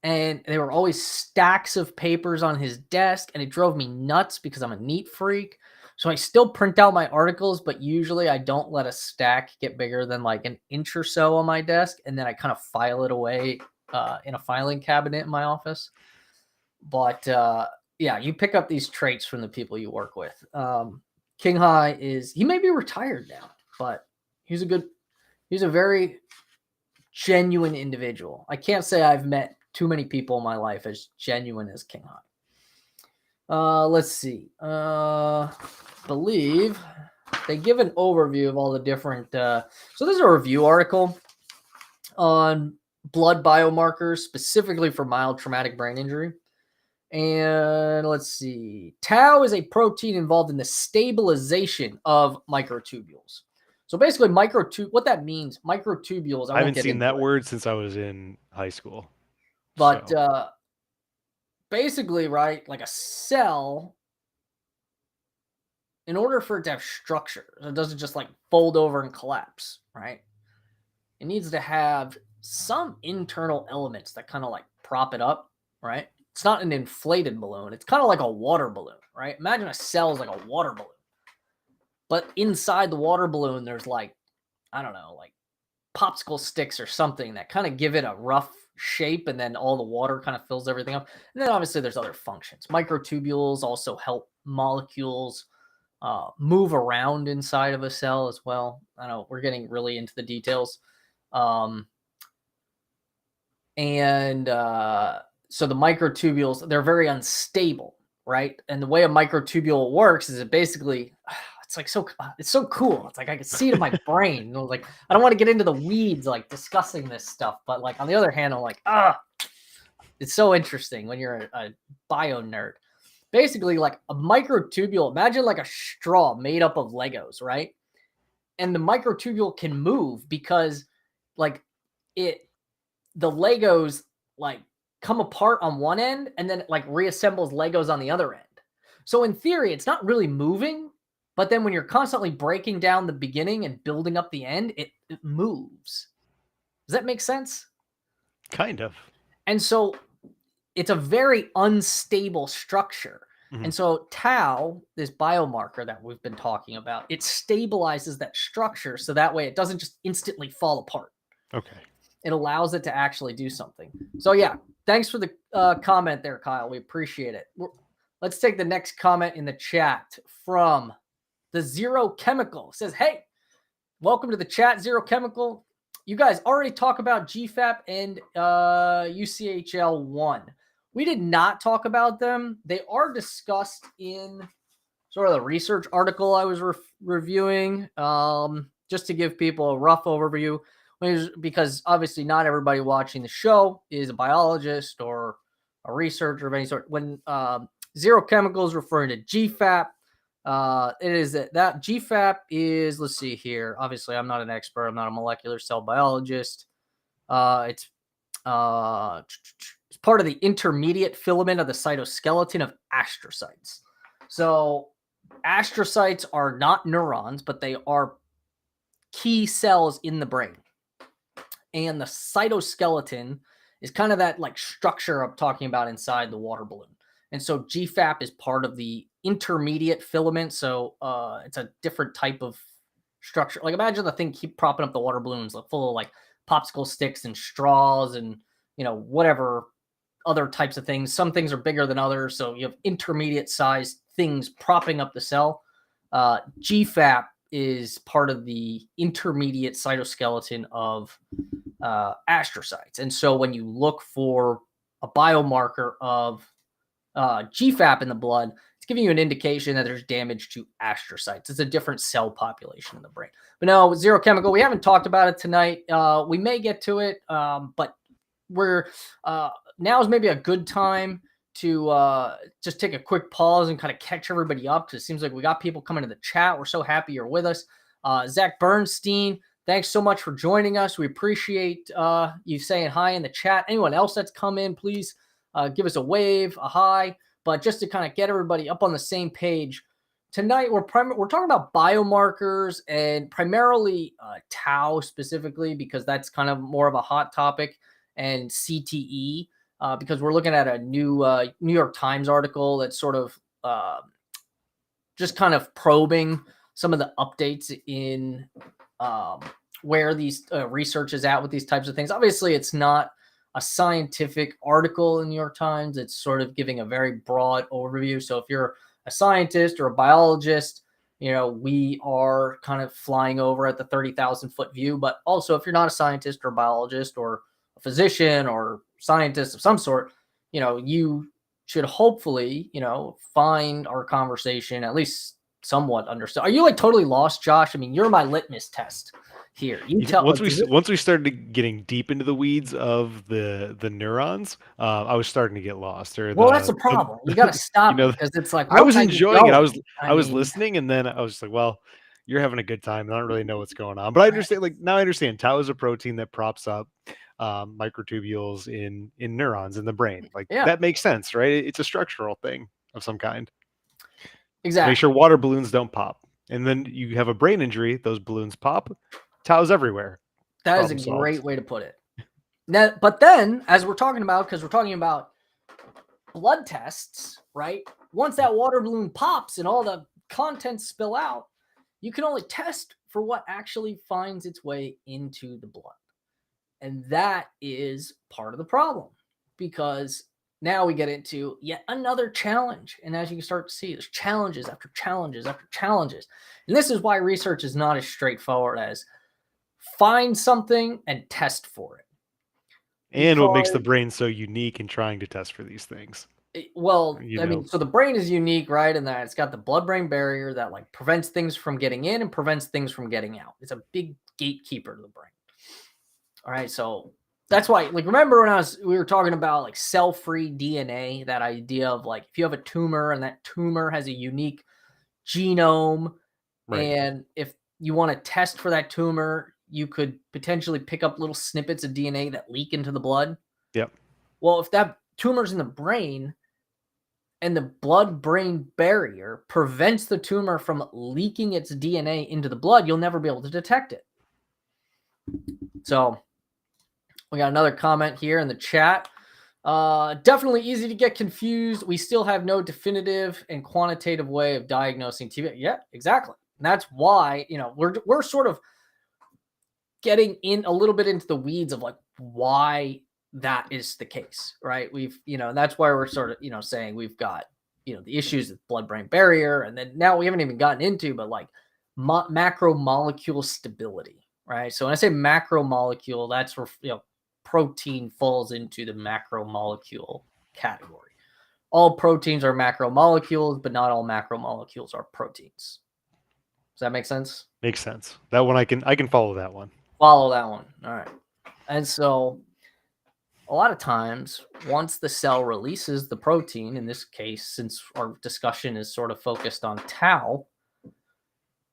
And there were always stacks of papers on his desk, and it drove me nuts because I'm a neat freak. So I still print out my articles, but usually I don't let a stack get bigger than like an inch or so on my desk, and then I kind of file it away in a filing cabinet in my office. But yeah, you pick up these traits from the people you work with. King High he may be retired now, but he's a very genuine individual. I can't say I've met too many people in my life as genuine as King High. Let's see. Believe they give an overview of all the different. So this is a review article on blood biomarkers specifically for mild traumatic brain injury. And let's see. Tau is a protein involved in the stabilization of microtubules. So basically, what that means, microtubules. I haven't seen that word since I was in high school. But basically, right, like a cell, in order for it to have structure, it doesn't just like fold over and collapse, right? It needs to have some internal elements that kind of like prop it up, right? It's not an inflated balloon. It's kind of like a water balloon, right? Imagine a cell is like a water balloon. But inside the water balloon, there's like, I don't know, like popsicle sticks or something that kind of give it a rough shape, and then all the water kind of fills everything up. And then obviously there's other functions. Microtubules also help molecules move around inside of a cell as well. I know we're getting really into the details. So the microtubules, they're very unstable, right? And the way a microtubule works is it basically, it's like it's so cool. It's like I can see it in my brain. Like I don't want to get into the weeds like discussing this stuff, but like on the other hand, I'm like, it's so interesting when you're a bio nerd. Basically, like a microtubule, imagine like a straw made up of Legos, right? And the microtubule can move because like the Legos like come apart on one end and then it like reassembles Legos on the other end. So in theory, it's not really moving, but then when you're constantly breaking down the beginning and building up the end, it moves. Does that make sense? Kind of. And so it's a very unstable structure. And so tau, this biomarker that we've been talking about, it stabilizes that structure so that way it doesn't just instantly fall apart. Okay. It allows it to actually do something. So yeah, thanks for the comment there, Kyle. We appreciate it. Let's take the next comment in the chat from the Zero Chemical. It says, hey, welcome to the chat, Zero Chemical. You guys already talk about GFAP and UCHL1. We did not talk about them. They are discussed in sort of the research article I was reviewing, just to give people a rough overview, because obviously not everybody watching the show is a biologist or a researcher of any sort. When Zero Chemical is referring to GFAP, it is that GFAP is, let's see here. Obviously, I'm not an expert. I'm not a molecular cell biologist. It's part of the intermediate filament of the cytoskeleton of astrocytes. So astrocytes are not neurons, but they are key cells in the brain. And the cytoskeleton is kind of that like structure I'm talking about inside the water balloon. And so GFAP is part of the intermediate filament. So it's a different type of structure. Like imagine the thing keep propping up the water balloons like full of like popsicle sticks and straws and, you know, whatever other types of things. Some things are bigger than others. So you have intermediate sized things propping up the cell. GFAP is part of the intermediate cytoskeleton of astrocytes. And so when you look for a biomarker of GFAP in the blood, it's giving you an indication that there's damage to astrocytes. It's a different cell population in the brain. But no, Zero Chemical, we haven't talked about it tonight. We may get to it, but we're now is maybe a good time to just take a quick pause and kind of catch everybody up, because it seems like we got people coming to the chat. We're so happy you're with us. Zach Bernstein, thanks so much for joining us. We appreciate you saying hi in the chat. Anyone else that's come in, please give us a wave, a hi. But just to kind of get everybody up on the same page, tonight we're talking about biomarkers and primarily tau specifically, because that's kind of more of a hot topic, and CTE. Because we're looking at a new New York Times article that's sort of just kind of probing some of the updates in where these research is at with these types of things. Obviously, it's not a scientific article in New York Times. It's sort of giving a very broad overview. So if you're a scientist or a biologist, you know, we are kind of flying over at the 30,000 foot view. But also, if you're not a scientist or a biologist or a physician or scientist of some sort, you know, you should hopefully, you know, find our conversation at least somewhat understood. Are you like totally lost, Josh? I mean, you're my litmus test here. You tell once we started getting deep into the weeds of the neurons, I was starting to get lost. Well, that's a problem. You got to stop because it's like I was enjoying it. I was mean, listening, and then I was just like, well, you're having a good time. I don't really know what's going on, but I understand. Like now, I understand. Tau is a protein that props up microtubules in neurons in the brain. Like that makes sense, right? It's a structural thing of some kind. Exactly. Make sure water balloons don't pop, and then you have a brain injury. Those balloons pop. Tau's everywhere. That is a great way to put it. Now, but then, as we're talking about, because we're talking about blood tests, right? Once that water balloon pops and all the contents spill out, you can only test for what actually finds its way into the blood. And that is part of the problem, because now we get into yet another challenge. And as you can start to see, there's challenges after challenges after challenges. And this is why research is not as straightforward as find something and test for it. And what makes the brain so unique in trying to test for these things. Well, You I know, mean, so the brain is unique, right? In that it's got the blood-brain barrier that like prevents things from getting in and prevents things from getting out. It's a big gatekeeper to the brain. All right, so that's why, like, remember when we were talking about like cell-free DNA, that idea of like if you have a tumor and that tumor has a unique genome, right? and if you want to test for that tumor, you could potentially pick up little snippets of DNA that leak into the blood. Yep. Well, if that tumor's in the brain and the blood-brain barrier prevents the tumor from leaking its DNA into the blood, you'll never be able to detect it. So we got another comment here in the chat. Definitely easy to get confused. We still have no definitive and quantitative way of diagnosing TB. Yeah, exactly. And that's why, we're sort of getting in a little bit into the weeds of like why that is the case, right? And that's why we're sort of, saying we've got, the issues with blood-brain barrier. And then now we haven't even gotten into, but like macromolecule stability, right? So when I say macromolecule, that's where, protein falls into the macromolecule category. All proteins are macromolecules, but not all macromolecules are proteins. Does that make sense? Makes sense. That one I can follow that one. Follow that one. All right. And so a lot of times, once the cell releases the protein, in this case, since our discussion is sort of focused on tau,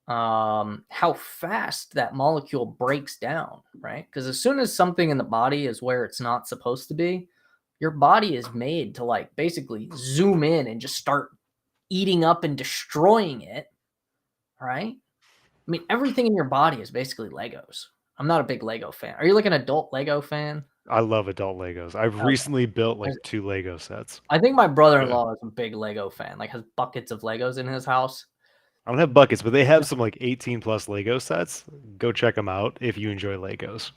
how fast that molecule breaks down, right? Because as soon as something in the body is where it's not supposed to be, your body is made to like basically zoom in and just start eating up and destroying it, right? I mean, everything in your body is basically Legos. I'm not a big Lego fan. Are you like an adult Lego fan? I love adult Legos. I've Okay. recently built like 2 Lego sets. I think my Yeah. brother-in-law is a big Lego fan, like has buckets of Legos in his house. I don't have buckets, but they have some like 18 plus Lego sets. Go check them out if you enjoy Legos.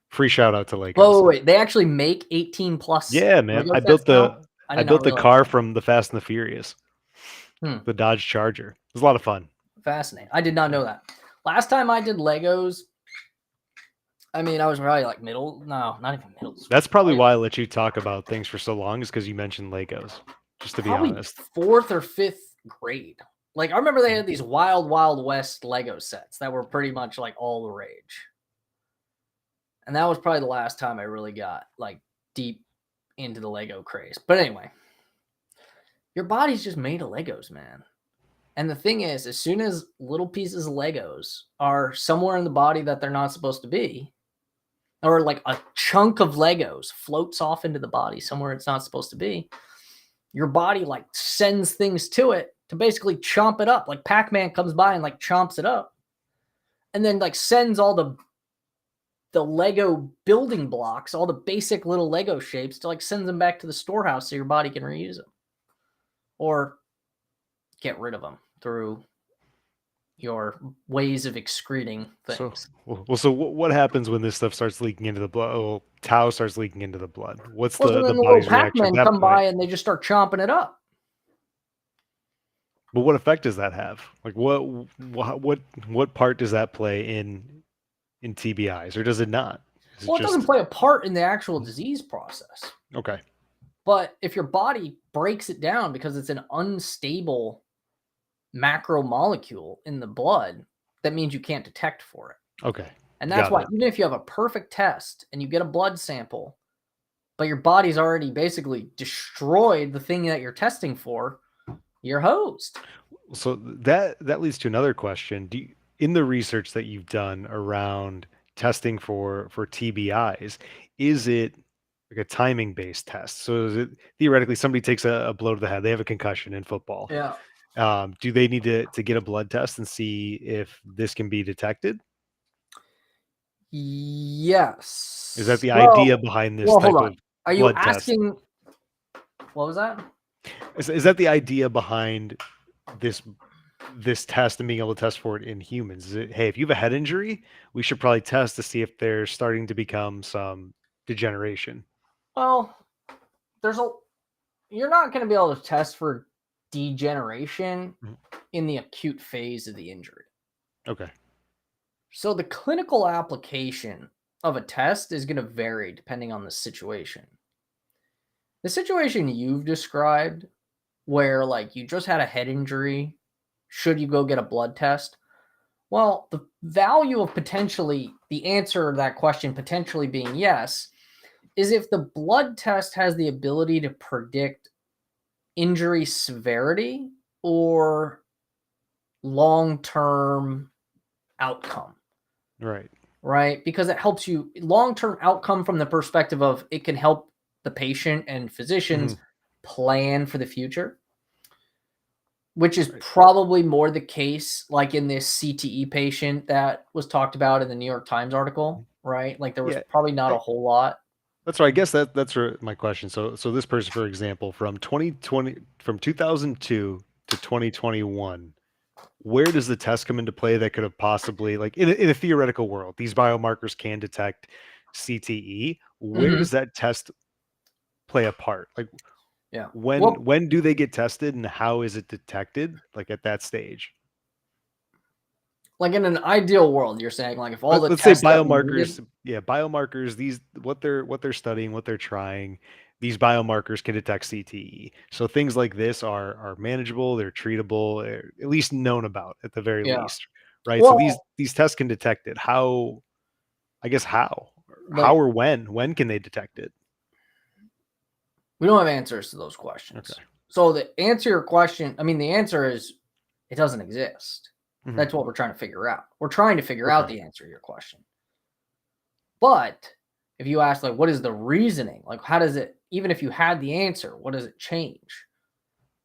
Free shout out to Whoa, Legos. wait, wait, they actually make 18 plus Yeah, man. Lego sets now? I I did not built the realize car that. from the Fast and the Furious, Hmm, the Dodge Charger. It was a lot of fun. fascinating. I did not Yeah. know that. Last time I did Legos, I mean, I was probably like not even middle school. That's probably why I let you talk about things for so long, is because you mentioned Legos. Just to be Probably honest. 4th or 5th grade. Like, I remember they Mhm. had these Wild Wild West Lego sets that were pretty much like all the rage. And that was probably the last time I really got like deep into the Lego craze. But anyway, your body's just made of Legos, man. And the thing is, as soon as little pieces of Legos are somewhere in the body that they're not supposed to be, or like a chunk of Legos floats off into the body somewhere it's not supposed to be, your body like sends things to it to basically chomp it up. Like Pac-Man comes by and like chomps it up, and then like sends all the Lego building blocks, all the basic little Lego shapes, to like sends them back to the storehouse so your body can reuse them or get rid of them through your ways of excreting So, things. so what happens when this stuff starts leaking into the blood? Oh, tau starts leaking into the blood. What's Well, so the then the little body's reaction at Pac-Men that come point? by and they just start chomping it up. But what effect does that have? Like what part does that play in TBIs, or does it not? Is it Well, it doesn't just play a part in the actual disease process. okay? But if your body breaks it down because it's an unstable macromolecule in the blood, that means you can't detect for it. Okay, And that's got why it. even if you have a perfect test and you get a blood sample, but your body's already basically destroyed the thing that you're testing for, you're hosed. So that leads to another question. In the research that you've done around testing for TBIs, is it like a timing based test? So is it theoretically somebody takes a blow to the head, they have a concussion in football. Yeah. Do they need to get a blood test and see if this can be detected? Is that Yes. the idea Well, behind this well, hold type on. of Are you blood test? asking what was that? Is that the idea behind this this test and being able to test for it in humans? Is it, hey, if you have a head injury, we should probably test to see if there's starting to become some degeneration. Well, there's a you're not going to be able to test for degeneration Mhm. in the acute phase of the injury. Okay. So the clinical application of a test is going to vary depending on the situation. The situation you've described, where like you just had a head injury, should you go get a blood test? Well, the value of potentially the answer to that question potentially being yes is if the blood test has the ability to predict injury severity or long-term outcome, Right. right? Because it helps you long-term outcome from the perspective of it can help the patient and physicians Mhm. plan for the future, which is Right. probably more the case like in this CTE patient that was talked about in the New York Times article, right? Like there was Yeah. probably not a I, whole lot. that's right. I guess that's my question. So this person, for example, from 2020, from 2002 to 2021, where does the test come into play that could have possibly, like, in a theoretical world, these biomarkers can detect CTE. Where Mhm. does that test play a part? Like, Yeah. when Well, when do they get tested and how is it detected? Like at that stage? like in an ideal world, you're saying like if all the Let's say tests that we needed. biomarkers, yeah, biomarkers, these what they're studying, what they're trying, these biomarkers can detect CTE. So things like this are manageable, they're treatable, at least known about at the very Yeah. least, right? So these Well, these tests can detect it. How, I guess how like or when can they detect it? we don't have answers to those Okay. questions. So the answer your question, I mean, the answer is it doesn't exist. Mhm. That's what we're trying to figure out. We're trying to figure out Okay. the answer to your question. But if you ask, like, what is the reasoning? Like, how does it, even if you had the answer, what does it change?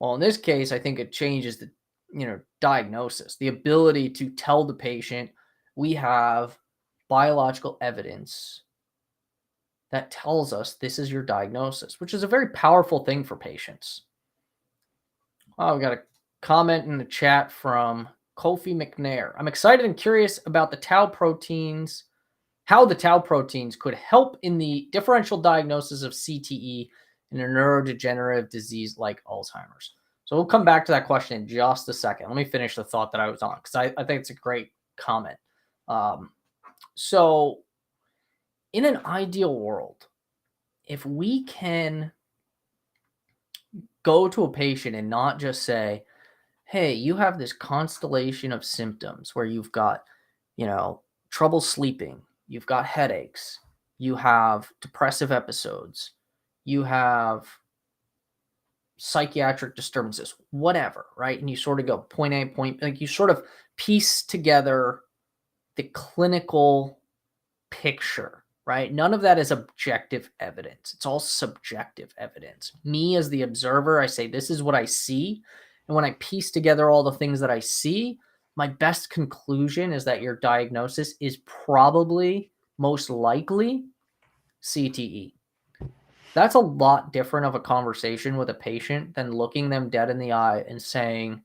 Well, in this case, I think it changes the, diagnosis, the ability to tell the patient we have biological evidence that tells us this is your diagnosis, which is a very powerful thing for patients. Oh, we got a comment in the chat from Kofi McNair. I'm excited and curious about the tau proteins, how the tau proteins could help in the differential diagnosis of CTE in a neurodegenerative disease like Alzheimer's. So we'll come back to that question in just a second. Let me finish the thought that I was on because I think it's a great comment. So, in an ideal world, if we can go to a patient and not just say, hey, you have this constellation of symptoms where you've got, trouble sleeping, you've got headaches, you have depressive episodes, you have psychiatric disturbances, whatever, right? And you sort of go point A, point, like you sort of piece together the clinical picture, right? None of that is objective evidence. It's all subjective evidence. Me as the observer, I say, this is what I see. And when I piece together all the things that I see, my best conclusion is that your diagnosis is probably most likely CTE. That's a lot different of a conversation with a patient than looking them dead in the eye and saying,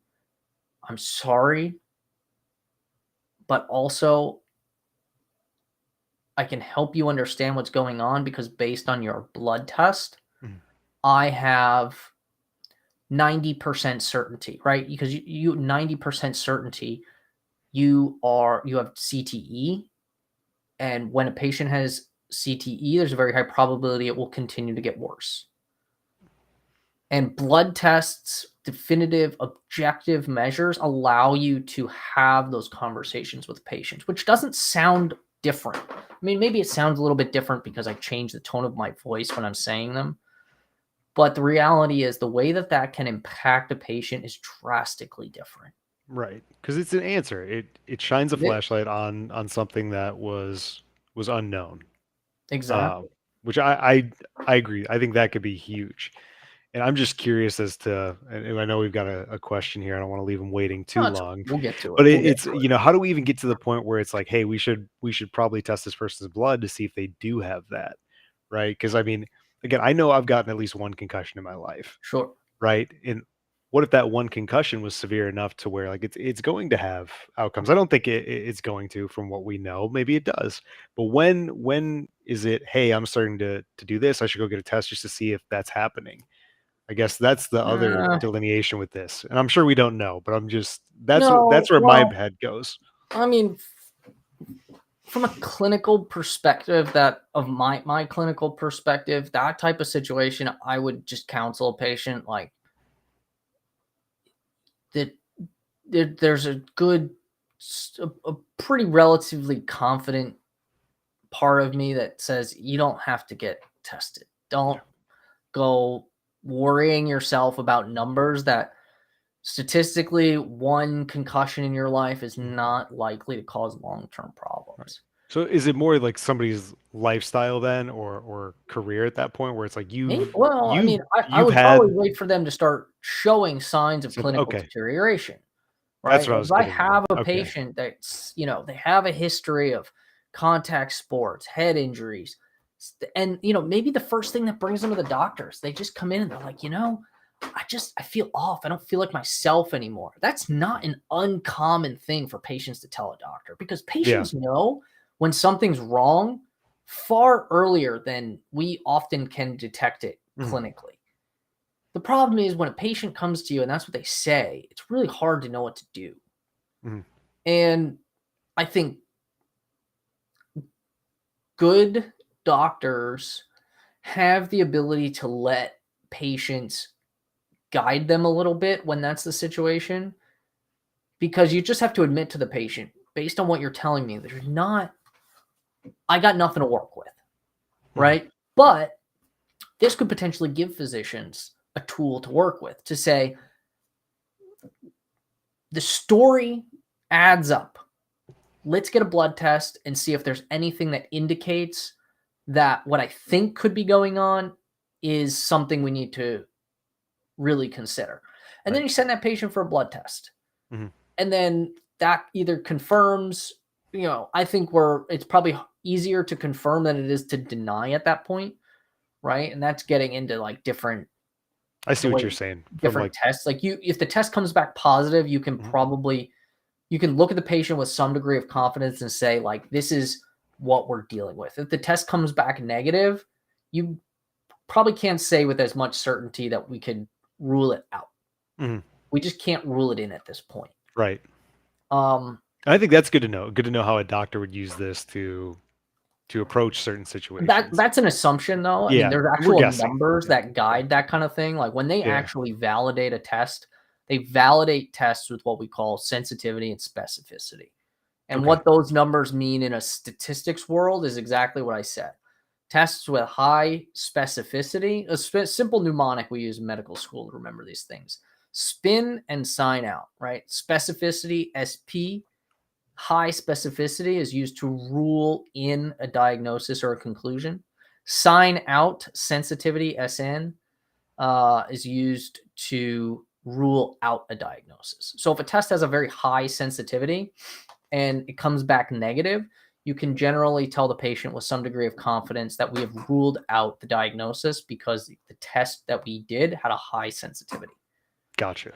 I'm sorry, but also I can help you understand what's going on because based on your blood test, Mhm. I have 90% certainty, right? Because you 90% certainty you have CTE, and when a patient has CTE, there's a very high probability it will continue to get worse. And blood tests, definitive objective measures allow you to have those conversations with patients, which doesn't sound different. I mean, maybe it sounds a little bit different because I change the tone of my voice when I'm saying them. But the reality is the way that that can impact a patient is drastically different. Right, because it's an answer. It shines a It is. flashlight on something that was unknown. Exactly. Um, which I agree. I think that could be huge. And I'm just curious as to, and I know we've got a question here. I don't want to leave them waiting No, too long, we'll get to it. but We'll get it's, to it. how do we even get to the point where it's like, hey, we should probably test this person's blood to see if they do have that, right? Because I mean, again, I know I've gotten at least one concussion in my life, Sure. right? And what if that one concussion was severe enough to where like it's going to have outcomes? I don't think it's going to, from what we know. Maybe it does, but when is it? Hey, I'm starting to do this. I should go get a test just to see if that's happening. I guess that's the other Uh, delineation with this, and I'm sure we don't know, but I'm just that's no, where my well, head goes. I mean, from a clinical perspective, of my clinical perspective, that type of situation, I would just counsel a patient like that. There's a good, a pretty relatively confident part of me that says you don't have to get tested. Don't go worrying yourself about numbers that statistically one concussion in your life is not likely to cause long-term problems. So is it more like somebody's lifestyle then, or career at that point, where it's like Well, I mean, I you've would had probably wait for them to start showing signs of clinical okay, deterioration, that's right? what I Like was if I getting at. have a Okay. patient that's, they have a history of contact sports, head injuries, and maybe the first thing that brings them to the doctors, they just come in and they're like, I feel off. I don't feel like myself anymore. That's not an uncommon thing for patients to tell a doctor, because Yeah. patients know when something's wrong far earlier than we often can detect it Mhm. clinically. The problem is when a patient comes to you and that's what they say, it's really hard to know what to do. Mhm. And I think good doctors have the ability to let patients guide them a little bit when that's the situation, because you just have to admit to the patient, based on what you're telling me, I got nothing to work with, Mhm. right? But this could potentially give physicians a tool to work with to say, the story adds up. Let's get a blood test and see if there's anything that indicates that what I think could be going on is something we need to really consider. And then Right. you send that patient for a blood test. Mhm. And then that either confirms, I think it's probably easier to confirm than it is to deny at that point, right? And that's getting into like I see the what way you're saying from different like tests. Like if the test comes back positive, mhm. you can look at the patient with some degree of confidence and say, like, this is what we're dealing with. If the test comes back negative, you probably can't say with as much certainty that we could rule it out. Mhm. We just can't rule it in at this point. Right. Um, I think that's good to know. Good to know how a doctor would use this to approach certain situations. that's an assumption, though. I mean, Yeah, there's we're actual guessing. numbers Yeah. that guide that kind of thing. Like when they Yeah. actually validate a test, they validate tests with what we call sensitivity and specificity. And Okay. what those numbers mean in a statistics world is exactly what I said. Tests with high specificity, a simple mnemonic we use in medical school to remember these things. Spin and sign out, right? Specificity, SP. High specificity is used to rule in a diagnosis or a conclusion. Sign out, sensitivity, SN, is used to rule out a diagnosis. So if a test has a very high sensitivity and it comes back negative, you can generally tell the patient with some degree of confidence that we have ruled out the diagnosis because the test that we did had a high sensitivity. Gotcha.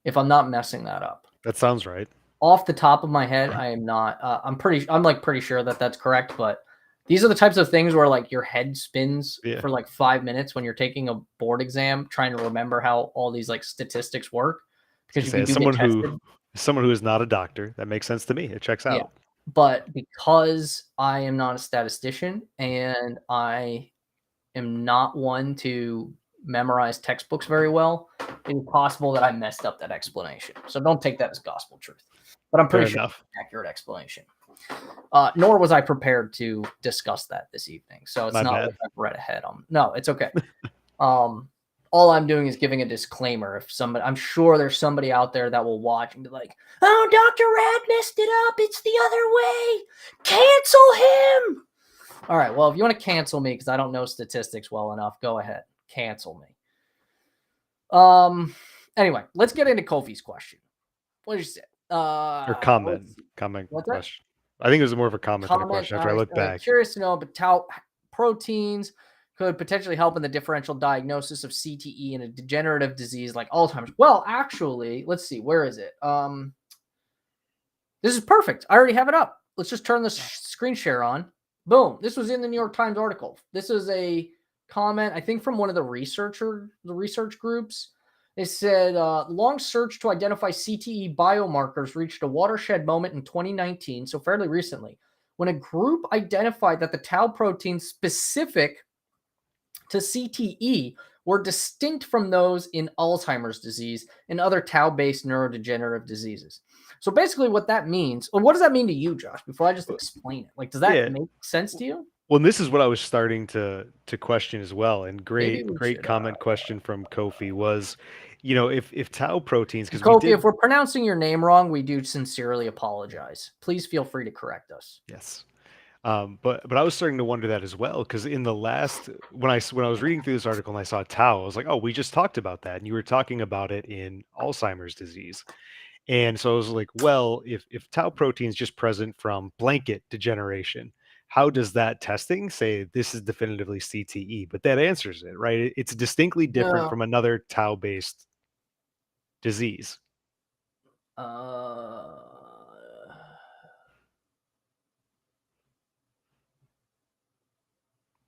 If I'm not messing that up. That sounds right. Off the top of my head, I am not. I'm like pretty sure that that's correct, but these are the types of things where like your head spins Yeah. for like 5 minutes when you're taking a board exam, trying to remember how all these like statistics work, because To you say, do get tested. as someone who is not a doctor, that makes sense to me. It checks Yeah. out. But because I am not a statistician and I am not one to memorize textbooks very well, it is possible that I messed up that explanation. So don't take that as gospel truth. But I'm Fair pretty sure it's enough. an accurate explanation. Nor was I prepared to discuss that this evening. So it's My not like bad. I've read ahead on. No, it's okay. Um, all I'm doing is giving a disclaimer. If somebody, I'm sure there's somebody out there that will watch and be like, "Oh, Dr. Rad messed it up. It's the other way. Cancel him." All right. Well, if you want to cancel me because I don't know statistics well enough, go ahead. Cancel me. Anyway, let's get into Kofi's question. What did you say? Or Let's comment. see. Comment What's that? question. I think it was more of a comment than a Comment. question after I look All right. back. Curious to know, but tau proteins could potentially help in the differential diagnosis of CTE in a degenerative disease like Alzheimer's. Well, actually, let's see. Where is it? This is perfect. I already have it up. Let's just turn the screen share on. Boom. This was in the New York Times article. This is a comment, I think, from one of the research groups. It said, long search to identify CTE biomarkers reached a watershed moment in 2019, so fairly recently, when a group identified that the tau proteins specific to CTE were distinct from those in Alzheimer's disease and other tau-based neurodegenerative diseases. So basically what that means, or what does that mean to you, Josh, before I just explain it? Like, does that Yeah. make sense to you? Well, and this is what I was starting to question as well. And Maybe great, we great should, comment question from Kofi was, if tau proteins, because we Kofi, if did, we're pronouncing your name wrong, we do sincerely apologize. Please feel free to correct us. yes. But I was starting to wonder that as well, because in the last when I was reading through this article and I saw tau, I was like, oh, we just talked about that, and you were talking about it in Alzheimer's disease. And so I was like, well, if tau protein is just present from blanket degeneration, how does that testing say this is definitively CTE? But that answers it, right? It's distinctly different No. from another tau-based disease. Uh,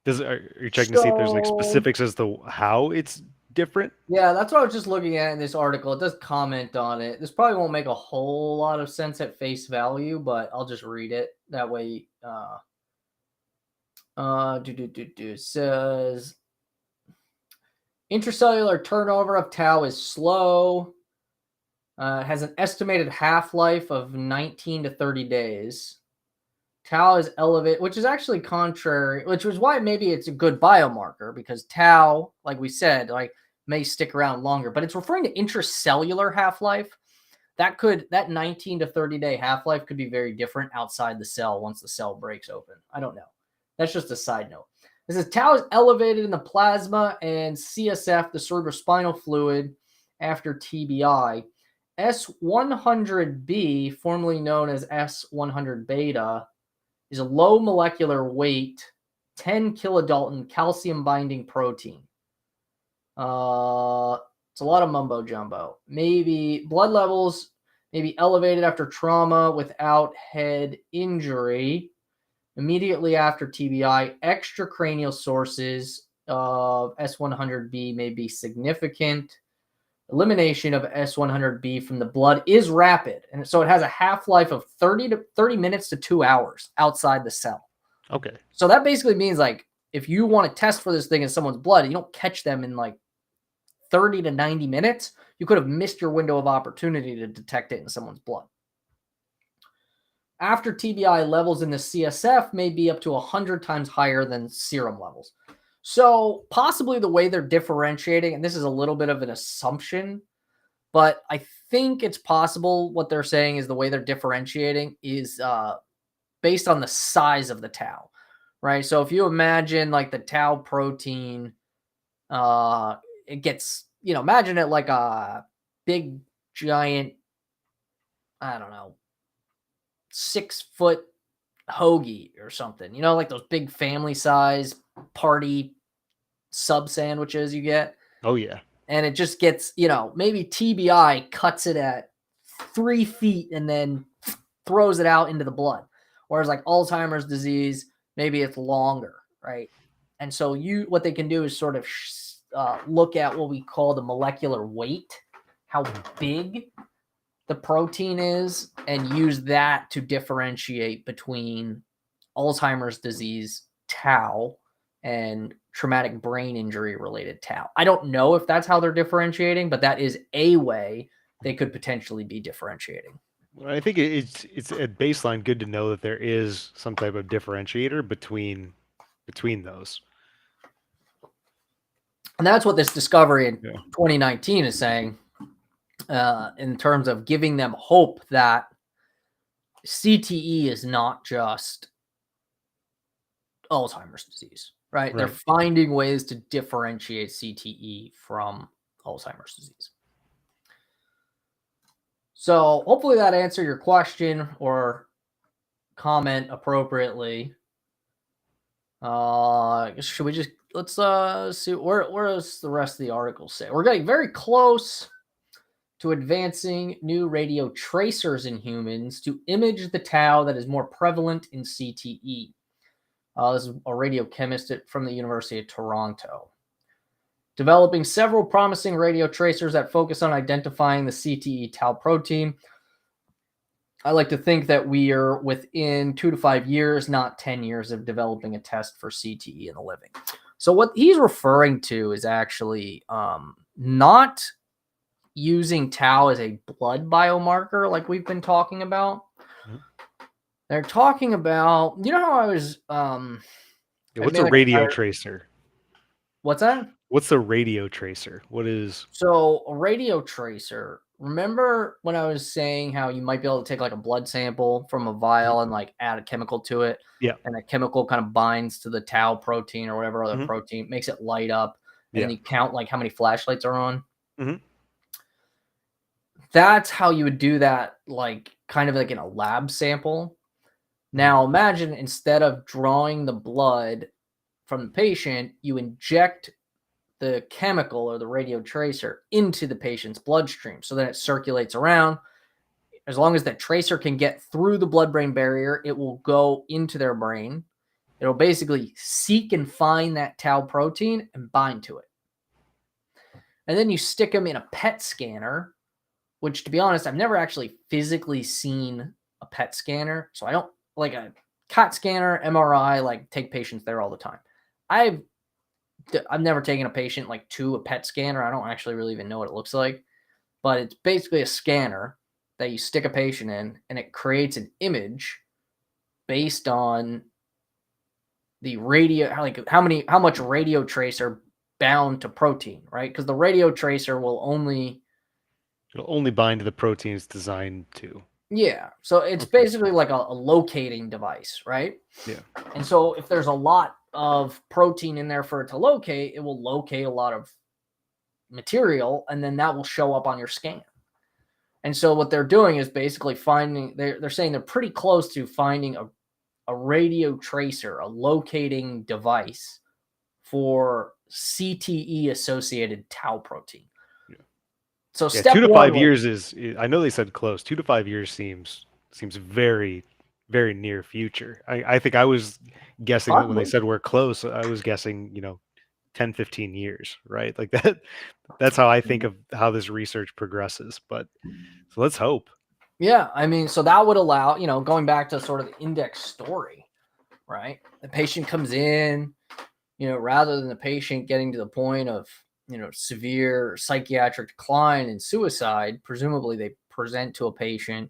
Are you checking to see if there's like so specifics as to how it's different? yeah, that's what I was just looking at in this article. It does comment on it. This probably won't make a whole lot of sense at face value, but I'll just read it. That way, it says intracellular turnover of tau is slow. It has an estimated half-life of 19 to 30 days. Tau is elevated, which is actually contrary, which was why maybe it's a good biomarker, because tau, like we said, like may stick around longer, but it's referring to intracellular half-life. That 19 to 30 day half-life could be very different outside the cell once the cell breaks open. I don't know. That's just a side note. This is tau is elevated in the plasma and CSF, the cerebrospinal fluid, after TBI. S100B, formerly known as S100 beta, is a low molecular weight, 10 kilodalton calcium binding protein. It's a lot of mumbo jumbo. Maybe blood levels may be elevated after trauma without head injury. Immediately after TBI, extracranial sources of S100B may be significant. Elimination of S100B from the blood is rapid, and so it has a half-life of 30 minutes to 2 hours outside the cell. Okay. So that basically means, like, if you want to test for this thing in someone's blood, you don't catch them in like 30 to 90 minutes, you could have missed your window of opportunity to detect it in someone's blood. After TBI, levels in the CSF may be up to 100 times higher than serum levels. So possibly the way they're differentiating, and this is a little bit of an assumption, but I think it's possible what they're saying is the way they're differentiating is based on the size of the tau, right? So if you imagine like the tau protein, it gets, imagine it like a big, giant, I don't know, 6-foot hoagie or something, like those big family size party sub sandwiches you get. Oh yeah. And it just gets, maybe TBI cuts it at 3 feet and then throws it out into the blood. Whereas like Alzheimer's disease, maybe it's longer, right? And so what they can do is sort of look at what we call the molecular weight, how big the protein is, and use that to differentiate between Alzheimer's disease tau and traumatic brain injury related tau. I don't know if that's how they're differentiating, but that is a way they could potentially be differentiating. Well, I think it's at baseline good to know that there is some type of differentiator between those. And that's what this discovery in Yeah. 2019 is saying, in terms of giving them hope that CTE is not just Alzheimer's disease, right? They're finding ways to differentiate CTE from Alzheimer's disease. So hopefully that answered your question or comment appropriately. Should we just, let's see, where does the rest of the article say? We're getting very close to advancing new radio tracers in humans to image the tau that is more prevalent in CTE. This is a radiochemist from the University of Toronto. Developing several promising radio tracers that focus on identifying the CTE tau protein. I like to think that we are within 2 to 5 years, not 10 years, of developing a test for CTE in the living. So what he's referring to is actually not using tau as a blood biomarker like we've been talking about. Mhm. They're talking about, you know how I was What's a radio tracer? What's that? What's a radio tracer? What is? So a radio tracer, remember when I was saying how you might be able to take like a blood sample from a vial and like add a chemical to it, Yeah. and that chemical kind of binds to the tau protein or whatever other Mhm. protein, makes it light up, and then Yeah. you count like how many flashlights are on. Mhm. That's how you would do that, like kind of like in a lab sample. Now imagine instead of drawing the blood from the patient, you inject the chemical or the radio tracer into the patient's bloodstream. So then it circulates around. As long as that tracer can get through the blood brain barrier, it will go into their brain. It'll basically seek and find that tau protein and bind to it. And then you stick them in a PET scanner, which, to be honest, I've never actually physically seen a PET scanner. So I don't like a CAT scanner, MRI, like take patients there all the time. I've never taken a patient like to a PET scanner. I don't actually really even know what it looks like, but it's basically a scanner that you stick a patient in, and it creates an image based on the radio, like how much radio tracer bound to protein, right? Because the radio tracer will only, It'll only bind to the protein it's designed to. yeah. So it's Okay. basically like a locating device, right? Yeah. And so if there's a lot of protein in there for it to locate, it will locate a lot of material, and then that will show up on your scan. And so what they're doing is basically finding, they're saying they're pretty close to finding a radio tracer, a locating device for CTE associated tau protein. Yeah. So Yeah, step 2 to one 5 years is, I know they said close. 2 to 5 years seems very, very near future. I think I was guessing that when they probably, said we're close, I was guessing, 10, 15 years, right? Like that. That's how I think of how this research progresses. But so let's hope. yeah. I mean, so that would allow, going back to sort of the index story, right? The patient comes in, rather than the patient getting to the point of, severe psychiatric decline and suicide, presumably they present to a patient,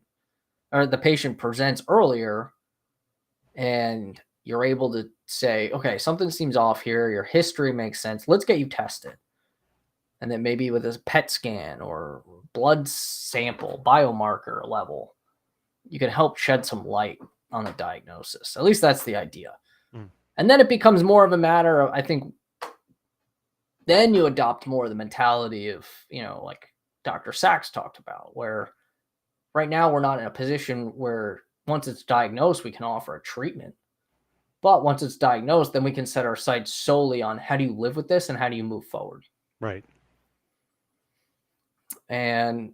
or the patient presents earlier, and you're able to say, okay, something seems off here. Your history makes sense. Let's get you tested. And then maybe with a PET scan or blood sample, biomarker level, you can help shed some light on the diagnosis. At least that's the idea. Mm. And then it becomes more of a matter of, I think, then you adopt more of the mentality of, like Dr. Sachs talked about, where right now we're not in a position where once it's diagnosed, we can offer a treatment. But once it's diagnosed, then we can set our sights solely on how do you live with this and how do you move forward. Right. And,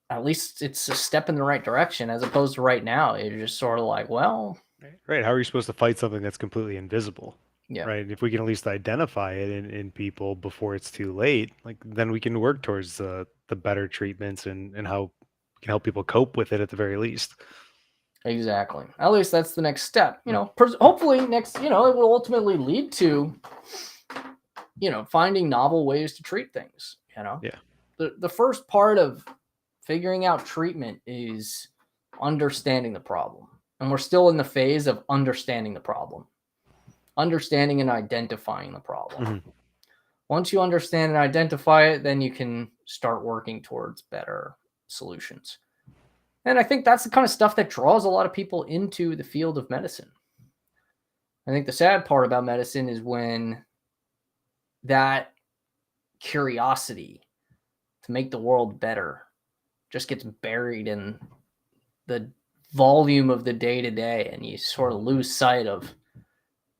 at least it's a step in the right direction, as opposed to right now. You're just sort of like, well, Right. How are you supposed to fight something that's completely invisible? yeah, Right. If we can at least identify it in people before it's too late, like then we can work towards the better treatments and how we can help people cope with it at the very least. exactly. At least that's the next step. Mm. Hopefully next, it will ultimately lead to, finding novel ways to treat things. Yeah. The first part of figuring out treatment is understanding the problem. And we're still in the phase of understanding the problem, understanding and identifying the problem. Mm-hmm. Once you understand and identify it, then you can start working towards better solutions. And I think that's the kind of stuff that draws a lot of people into the field of medicine. I think the sad part about medicine is when that curiosity to make the world better just gets buried in the volume of the day to day, and you sort of lose sight of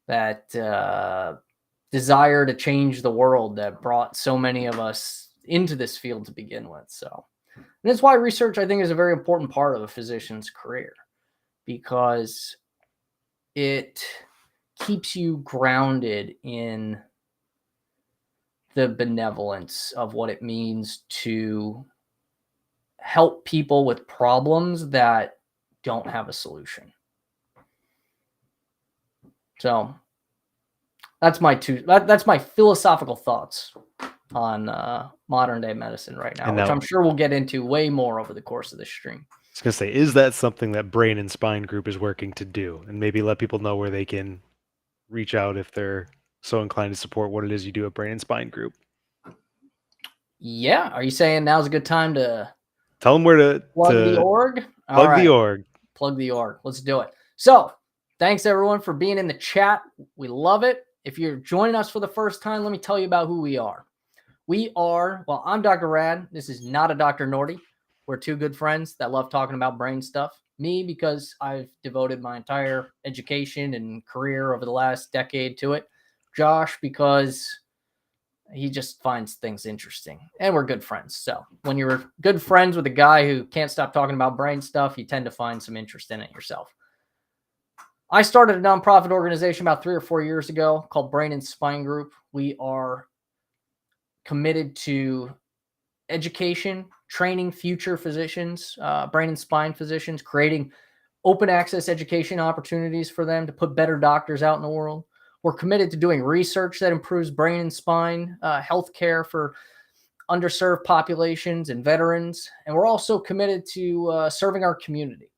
that desire to change the world that brought so many of us into this field to begin with. So, and that's why research, I think, is a very important part of a physician's career, because it keeps you grounded in the benevolence of what it means to help people with problems that don't have a solution. So that's my philosophical thoughts on modern day medicine right now, And which now, I'm sure we'll get into way more over the course of this stream. I was gonna say, is that something that Brain and Spine Group is working to do, and maybe let people know where they can reach out if they're so inclined to support what it is you do at Brain and Spine Group? Yeah. Are you saying now's a good time to Tell them where to plug the org? All plug the right. org. Plug the org. Let's do it. So thanks everyone for being in the chat. We love it. If you're joining us for the first time, let me tell you about who we are. Well, I'm Dr. Rad. This is not a Dr. Norty. We're two good friends that love talking about brain stuff. Me, because I've devoted my entire education and career over the last decade to it. Josh, because he just finds things interesting. And we're good friends. So when you're good friends with a guy who can't stop talking about brain stuff, you tend to find some interest in it yourself. I started a nonprofit organization about 3 or 4 years ago called Brain and Spine Group. We are committed to education, training future physicians, brain and spine physicians, creating open access education opportunities for them to put better doctors out in the world. We're committed to doing research that improves brain and spine healthcare for underserved populations and veterans. And we're also committed to serving our community.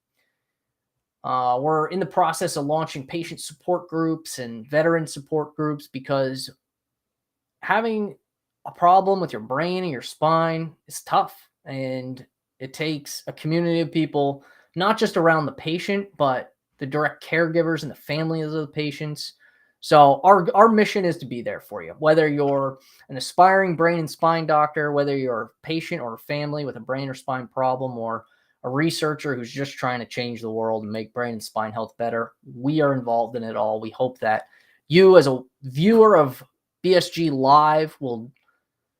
We're in the process of launching patient support groups and veteran support groups because having a problem with your brain and your spine is tough. And it takes a community of people, not just around the patient, but the direct caregivers and the families of the patients. So our mission is to be there for you, whether you're an aspiring brain and spine doctor, whether you're a patient or a family with a brain or spine problem, or a researcher who's just trying to change the world and make brain and spine health better. We are involved in it all. We hope that you, as a viewer of BSG Live, will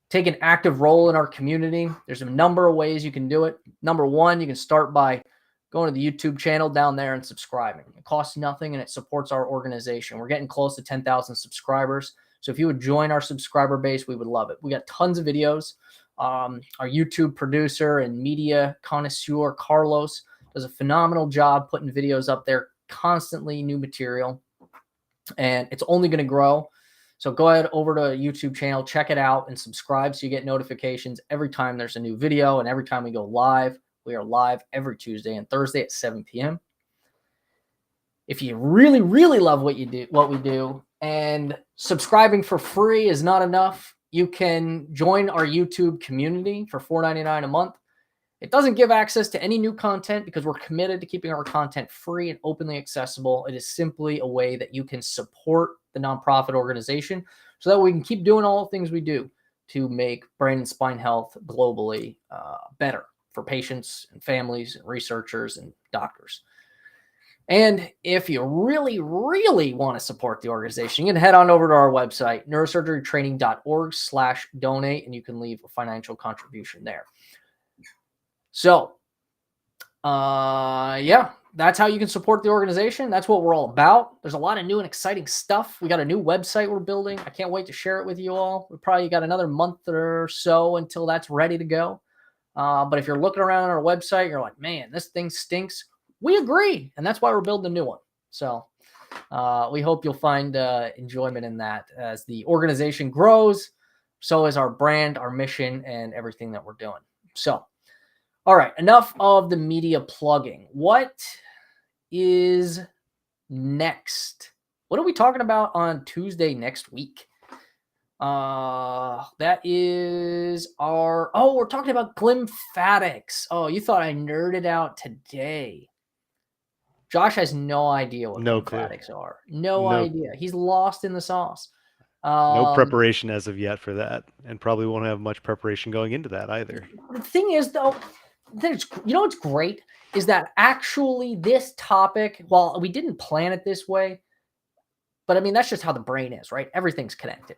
take an active role in our community. There's a number of ways you can do it. Number one, you can start by going to the YouTube channel down there and subscribing. It costs nothing and it supports our organization. We're getting close to 10,000 subscribers. So if you would join our subscriber base, we would love it. We got tons of videos. Our YouTube producer and media connoisseur, Carlos, does a phenomenal job putting videos up there, constantly new material. And it's only going to grow. So go ahead over to YouTube channel, check it out, and subscribe so you get notifications every time there's a new video and every time we go live. We are live every Tuesday and Thursday at 7 p.m. If you really, really love what we do, and subscribing for free is not enough, you can join our YouTube community for $4.99 a month. It doesn't give access to any new content because we're committed to keeping our content free and openly accessible. It is simply a way that you can support the nonprofit organization so that we can keep doing all the things we do to make brain and spine health globally better for patients and families and researchers and doctors. And if you really, really want to support the organization, you can head on over to our website, neurosurgerytraining.org/donate, and you can leave a financial contribution there. So, yeah, that's how you can support the organization. That's what we're all about. There's a lot of new and exciting stuff. We got a new website we're building. I can't wait to share it with you all. We probably got another month or so until that's ready to go. But if you're looking around on our website, you're like, man, this thing stinks. We agree. And that's why we're building a new one. So we hope you'll find enjoyment in that as the organization grows. So is our brand, our mission, and everything that we're doing. So, all right, enough of the media plugging. What is next? What are we talking about on Tuesday next week? That is we're talking about glymphatics. Oh, you thought I nerded out today. Josh has no idea what glymphatics are. No idea. He's lost in the sauce. No preparation as of yet for that, and probably won't have much preparation going into that either. The thing is, though, what's great is that actually this topic, while we didn't plan it this way, but I mean, that's just how the brain is, right? Everything's connected.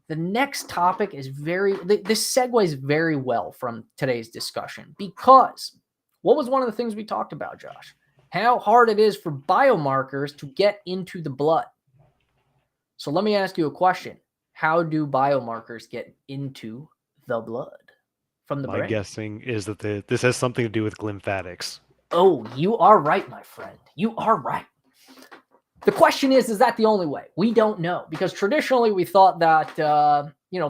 The next topic is this segues very well from today's discussion, because what was one of the things we talked about, Josh? How hard it is for biomarkers to get into the blood. So let me ask you a question. How do biomarkers get into the blood? from the My brain. guessing is that this has something to do with lymphatics. Oh, you are right, my friend. You are right. The question is that the only way? We don't know, because traditionally we thought that,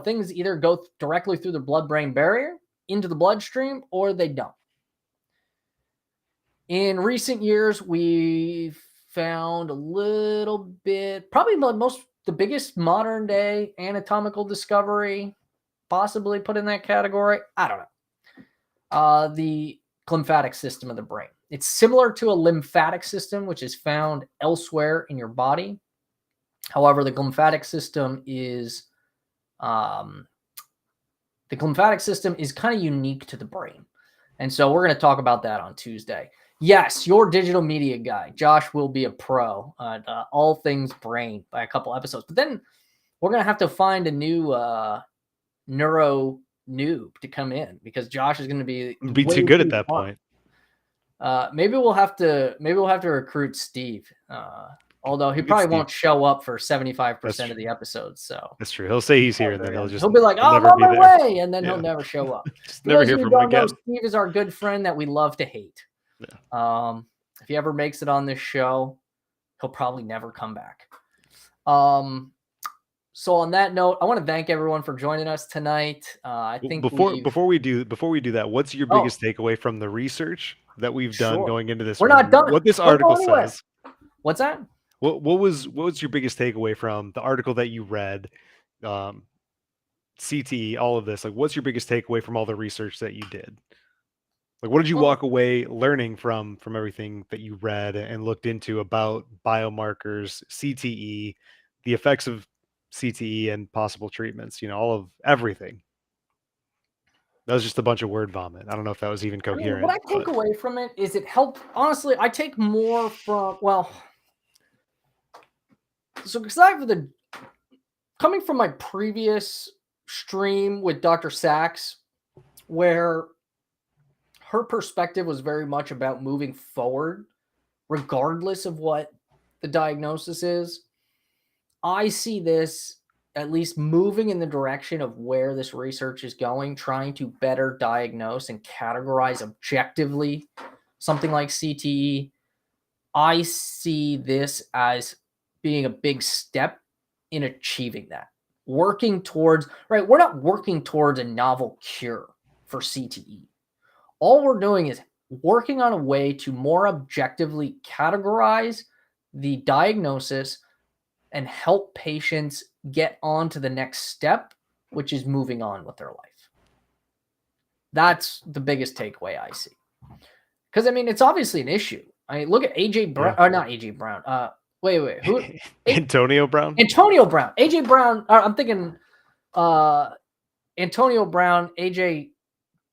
things either go directly through the blood-brain barrier into the bloodstream or they don't. In recent years, we've found a little bit, probably the biggest modern day anatomical discovery, possibly put in that category. I don't know. The lymphatic system of the brain. It's similar to a lymphatic system, which is found elsewhere in your body. However, the lymphatic system is kind of unique to the brain. And so we're going to talk about that on Tuesday. Yes, your digital media guy, Josh, will be a pro at all things brain by a couple episodes. But then we're going to have to find a new neuro noob to come in, because Josh is going to be Too good at that point. Maybe we'll have to recruit Steve. Although he probably won't show up for 75% of the episodes. So that's true. He'll say he's here, and then he'll be like, "Oh, I'm on my way," and then he'll never show up. Just never hear from him again. Steve is our good friend that we love to hate. Yeah. If he ever makes it on this show, he'll probably never come back. So on that note, I want to thank everyone for joining us tonight. I think before we do that, what's your biggest takeaway from the research that we've done going into this? We're not done. What this article says. What's that? What was your biggest takeaway from the article that you read? CTE, all of this. Like, what's your biggest takeaway from all the research that you did? Like, what did you walk away learning from everything that you read and looked into about biomarkers, CTE, the effects of CTE and possible treatments, all of everything? That was just a bunch of word vomit. I don't know if that was even coherent. What I take away from it is it helped. Honestly, I take more from, so coming from my previous stream with Dr. Sachs, where her perspective was very much about moving forward, regardless of what the diagnosis is. I see this at least moving in the direction of where this research is going, trying to better diagnose and categorize objectively something like CTE. I see this as being a big step in achieving that. Working towards, right, we're not working towards a novel cure for CTE. All we're doing is working on a way to more objectively categorize the diagnosis and help patients get on to the next step, which is moving on with their life. That's the biggest takeaway I see. Because, it's obviously an issue. Look at AJ Brown, or not AJ Brown. Wait, who? Antonio Brown? Antonio Brown. AJ Brown, I'm thinking Antonio Brown, AJ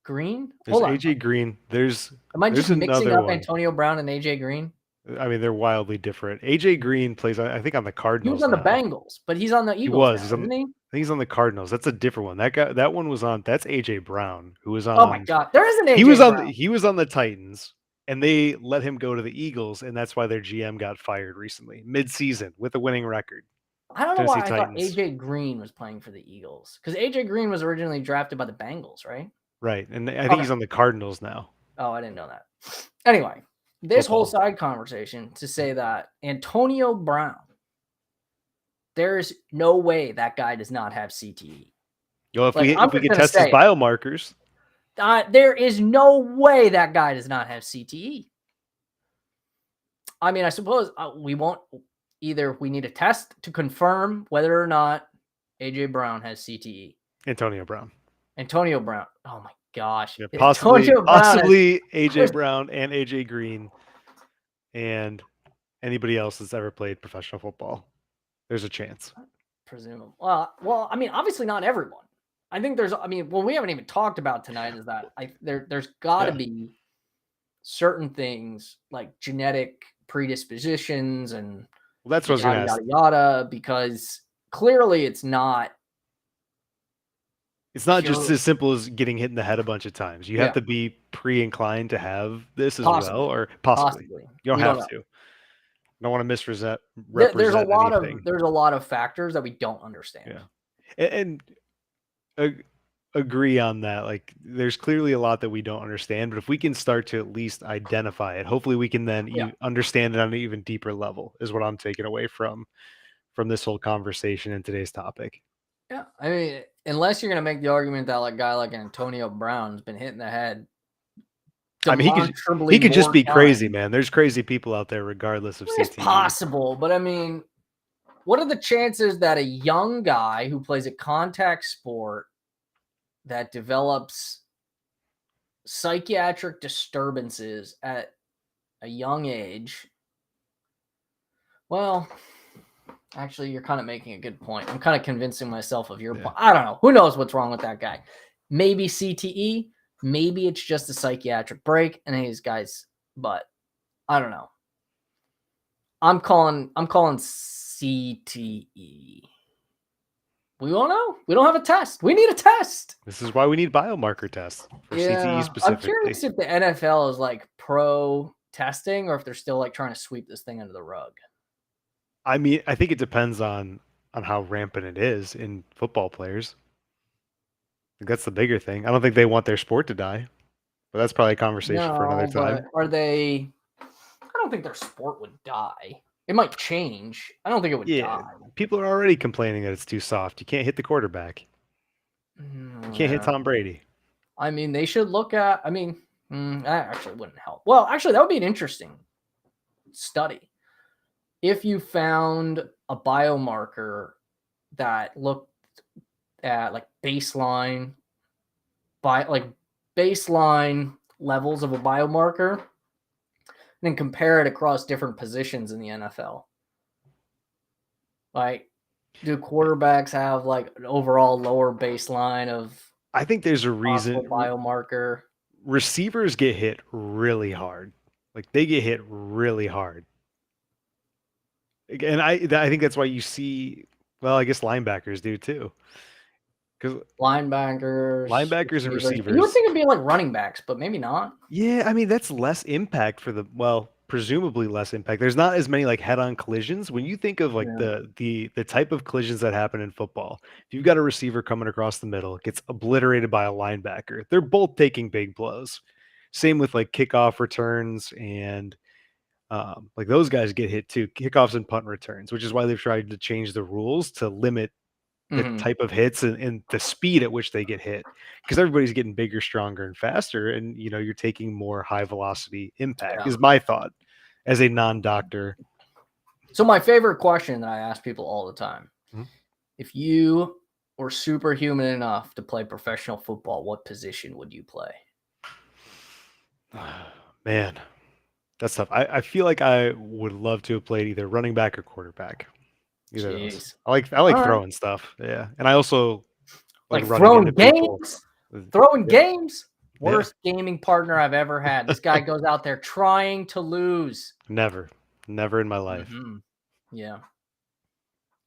Green? There's AJ Green. Am I just mixing up Antonio Brown and AJ Green? They're wildly different. AJ Green plays, I think, on the Cardinals. He was on the Bengals, but he's on the Eagles. Isn't he? I think he's on the Cardinals. That's a different one. That one was on. That's AJ Brown, who was on. Oh my God, there is an AJ Brown. He was on the Titans, and they let him go to the Eagles, and that's why their GM got fired recently, mid-season, with a winning record. I don't know why I thought AJ Green was playing for the Eagles, because AJ Green was originally drafted by the Bengals, right? Right, and I think he's on the Cardinals now. Oh, I didn't know that. Anyway, this whole side conversation to say that Antonio Brown, there's no way that guy does not have CTE. If we can test his biomarkers, there is no way that guy does not have CTE. I suppose we won't. Either we need a test to confirm whether or not AJ Brown has CTE. Antonio Brown. Oh my gosh. Yeah, possibly AJ Brown and AJ Green and anybody else that's ever played professional football. There's a chance. Presumably. Well, obviously not everyone. I think what we haven't even talked about tonight is that there's got to be certain things like genetic predispositions and that's what I was going to ask. Yada, because clearly it's not. It's not just as simple as getting hit in the head a bunch of times. You have to be pre-inclined to have this as well, or possibly. You don't have to. I don't want to misrepresent. There's a lot of factors that we don't understand. Yeah, and agree on that. Like, there's clearly a lot that we don't understand, but if we can start to at least identify it, hopefully we can then Yeah. understand it on an even deeper level. Is what I'm taking away from this whole conversation and today's topic. Yeah. I mean, unless you're gonna make the argument that like a guy like Antonio Brown's been hit in the head I mean, demonstrably he could just more be crazy, times. man. There's crazy people out there, regardless of It's CTE. possible, but I mean, what are the chances that a young guy who plays a contact sport that develops psychiatric disturbances at a young age? Well, actually, you're kind of making a good point. I'm kind of convincing myself of your point. I don't know. Who knows what's wrong with that guy? Maybe CTE. Maybe it's just a psychiatric break and his guys, but I don't know. I'm calling CTE. We won't know. We don't have a test. We need a test. This is why we need biomarker tests for CTE I'm specifically. curious if the NFL is like pro testing or if they're still like trying to sweep this thing under the rug. I mean, I think it depends on how rampant it is in football players. That's the bigger thing. I don't think they want their sport to die, but that's probably a conversation for another No, but time. are they? I don't think their sport would die. It might change. I don't think it would Yeah, die. people are already complaining that it's too soft. You can't hit the quarterback. You can't hit Yeah. Tom Brady. I mean, they should look at. I mean, that actually wouldn't help. Well, actually, that would be an interesting study. If you found a biomarker that looked at like baseline levels of a biomarker, and then compare it across different positions in the NFL. Like, do quarterbacks have like an overall lower baseline of I think there's a reason biomarker? receivers get hit really hard. Like, they get hit really hard. And I think that's why you see, well, I guess linebackers do too. Because Linebackers and You would receivers, think it'd be like running backs, but maybe not. yeah, I mean, that's less impact for presumably less impact. There's not as many like head-on collisions. When you think of like Yeah. the type of collisions that happen in football, if you've got a receiver coming across the middle, gets obliterated by a linebacker, they're both taking big blows. Same with like kickoff returns and like those guys get hit too, kickoffs and punt returns, which is why they've tried to change the rules to limit the Mhm. type of hits and the speed at which they get hit, because everybody's getting bigger, stronger, and faster, and you're taking more high velocity impact. Yeah. Is my thought as a non-doctor. So my favorite question that I ask people all the time: Mhm. if you were superhuman enough to play professional football, what position would you play? Man, that's tough. I feel like I would love to have played either running back or quarterback. Either of those. Jeez. I All like right. throwing stuff. Yeah, and I also like Like running throwing into people. games? Throwing Yeah, games? yeah. Worst gaming partner I've ever had. This guy goes out there trying to lose. Never in my life. Yeah.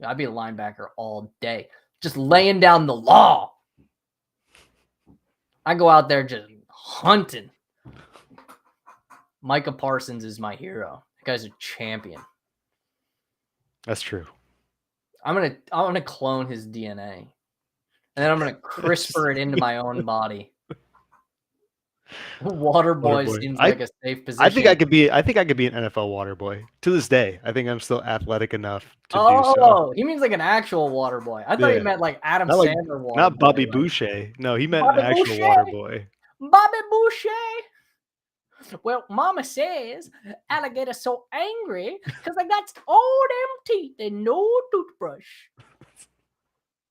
I'd be a linebacker all day, just laying down the law. I go out there just hunting. Micah Parsons is my hero. That guy's a champion. That's true. I'm gonna clone his DNA, and then I'm gonna CRISPR it into my own body. Water boy seems like a safe position. I think I could be an NFL water boy. To this day, I think I'm still athletic enough to do so. Oh, he means like an actual water boy. I thought he meant like Adam Sandler water not boy. Bobby Boucher. No, he meant Bobby an actual Boucher? water boy. Bobby Boucher. Well, Mama says alligators so angry because they got all them teeth and no toothbrush.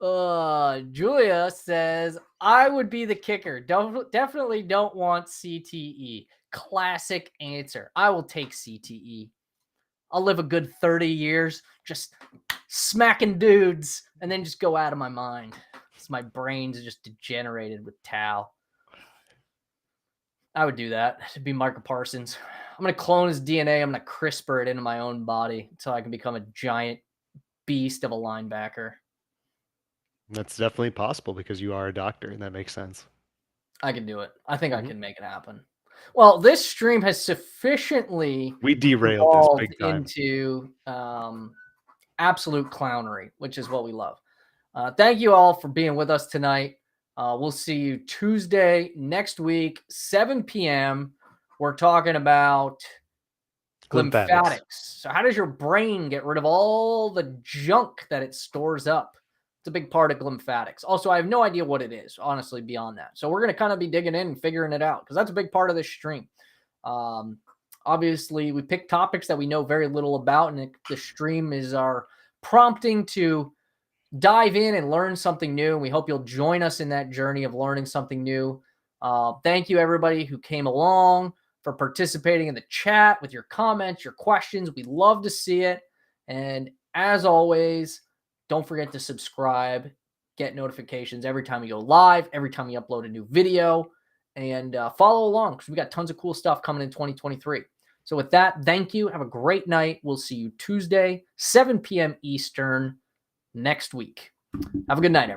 Julia says I would be the kicker. Definitely don't want CTE. Classic answer. I will take CTE. I'll live a good 30 years just smacking dudes and then just go out of my mind. So my brain's just degenerated with tau. I would do that. It'd be Micah Parsons. I'm going to clone his DNA. I'm going to CRISPR it into my own body until I can become a giant beast of a linebacker. That's definitely possible because you are a doctor, and that makes sense. I can do it. I think I can make it happen. Well, this stream has sufficiently derailed this big time into absolute clownery, which is what we love. Thank you all for being with us tonight. We'll see you Tuesday next week, 7 p.m. We're talking about lymphatics. So how does your brain get rid of all the junk that it stores up? It's a big part of lymphatics. Also, I have no idea what it is, honestly, beyond that. So we're going to kind of be digging in and figuring it out because that's a big part of this stream. Obviously, we pick topics that we know very little about, and the stream is our prompting to dive in and learn something new. And we hope you'll join us in that journey of learning something new. Thank you, everybody who came along, for participating in the chat with your comments, your questions. We love to see it. And as always, don't forget to subscribe, get notifications every time we go live, every time we upload a new video, and follow along because we got tons of cool stuff coming in 2023. So with that, thank you. Have a great night. We'll see you Tuesday, 7 p.m. Eastern next week. Have a good night, everyone.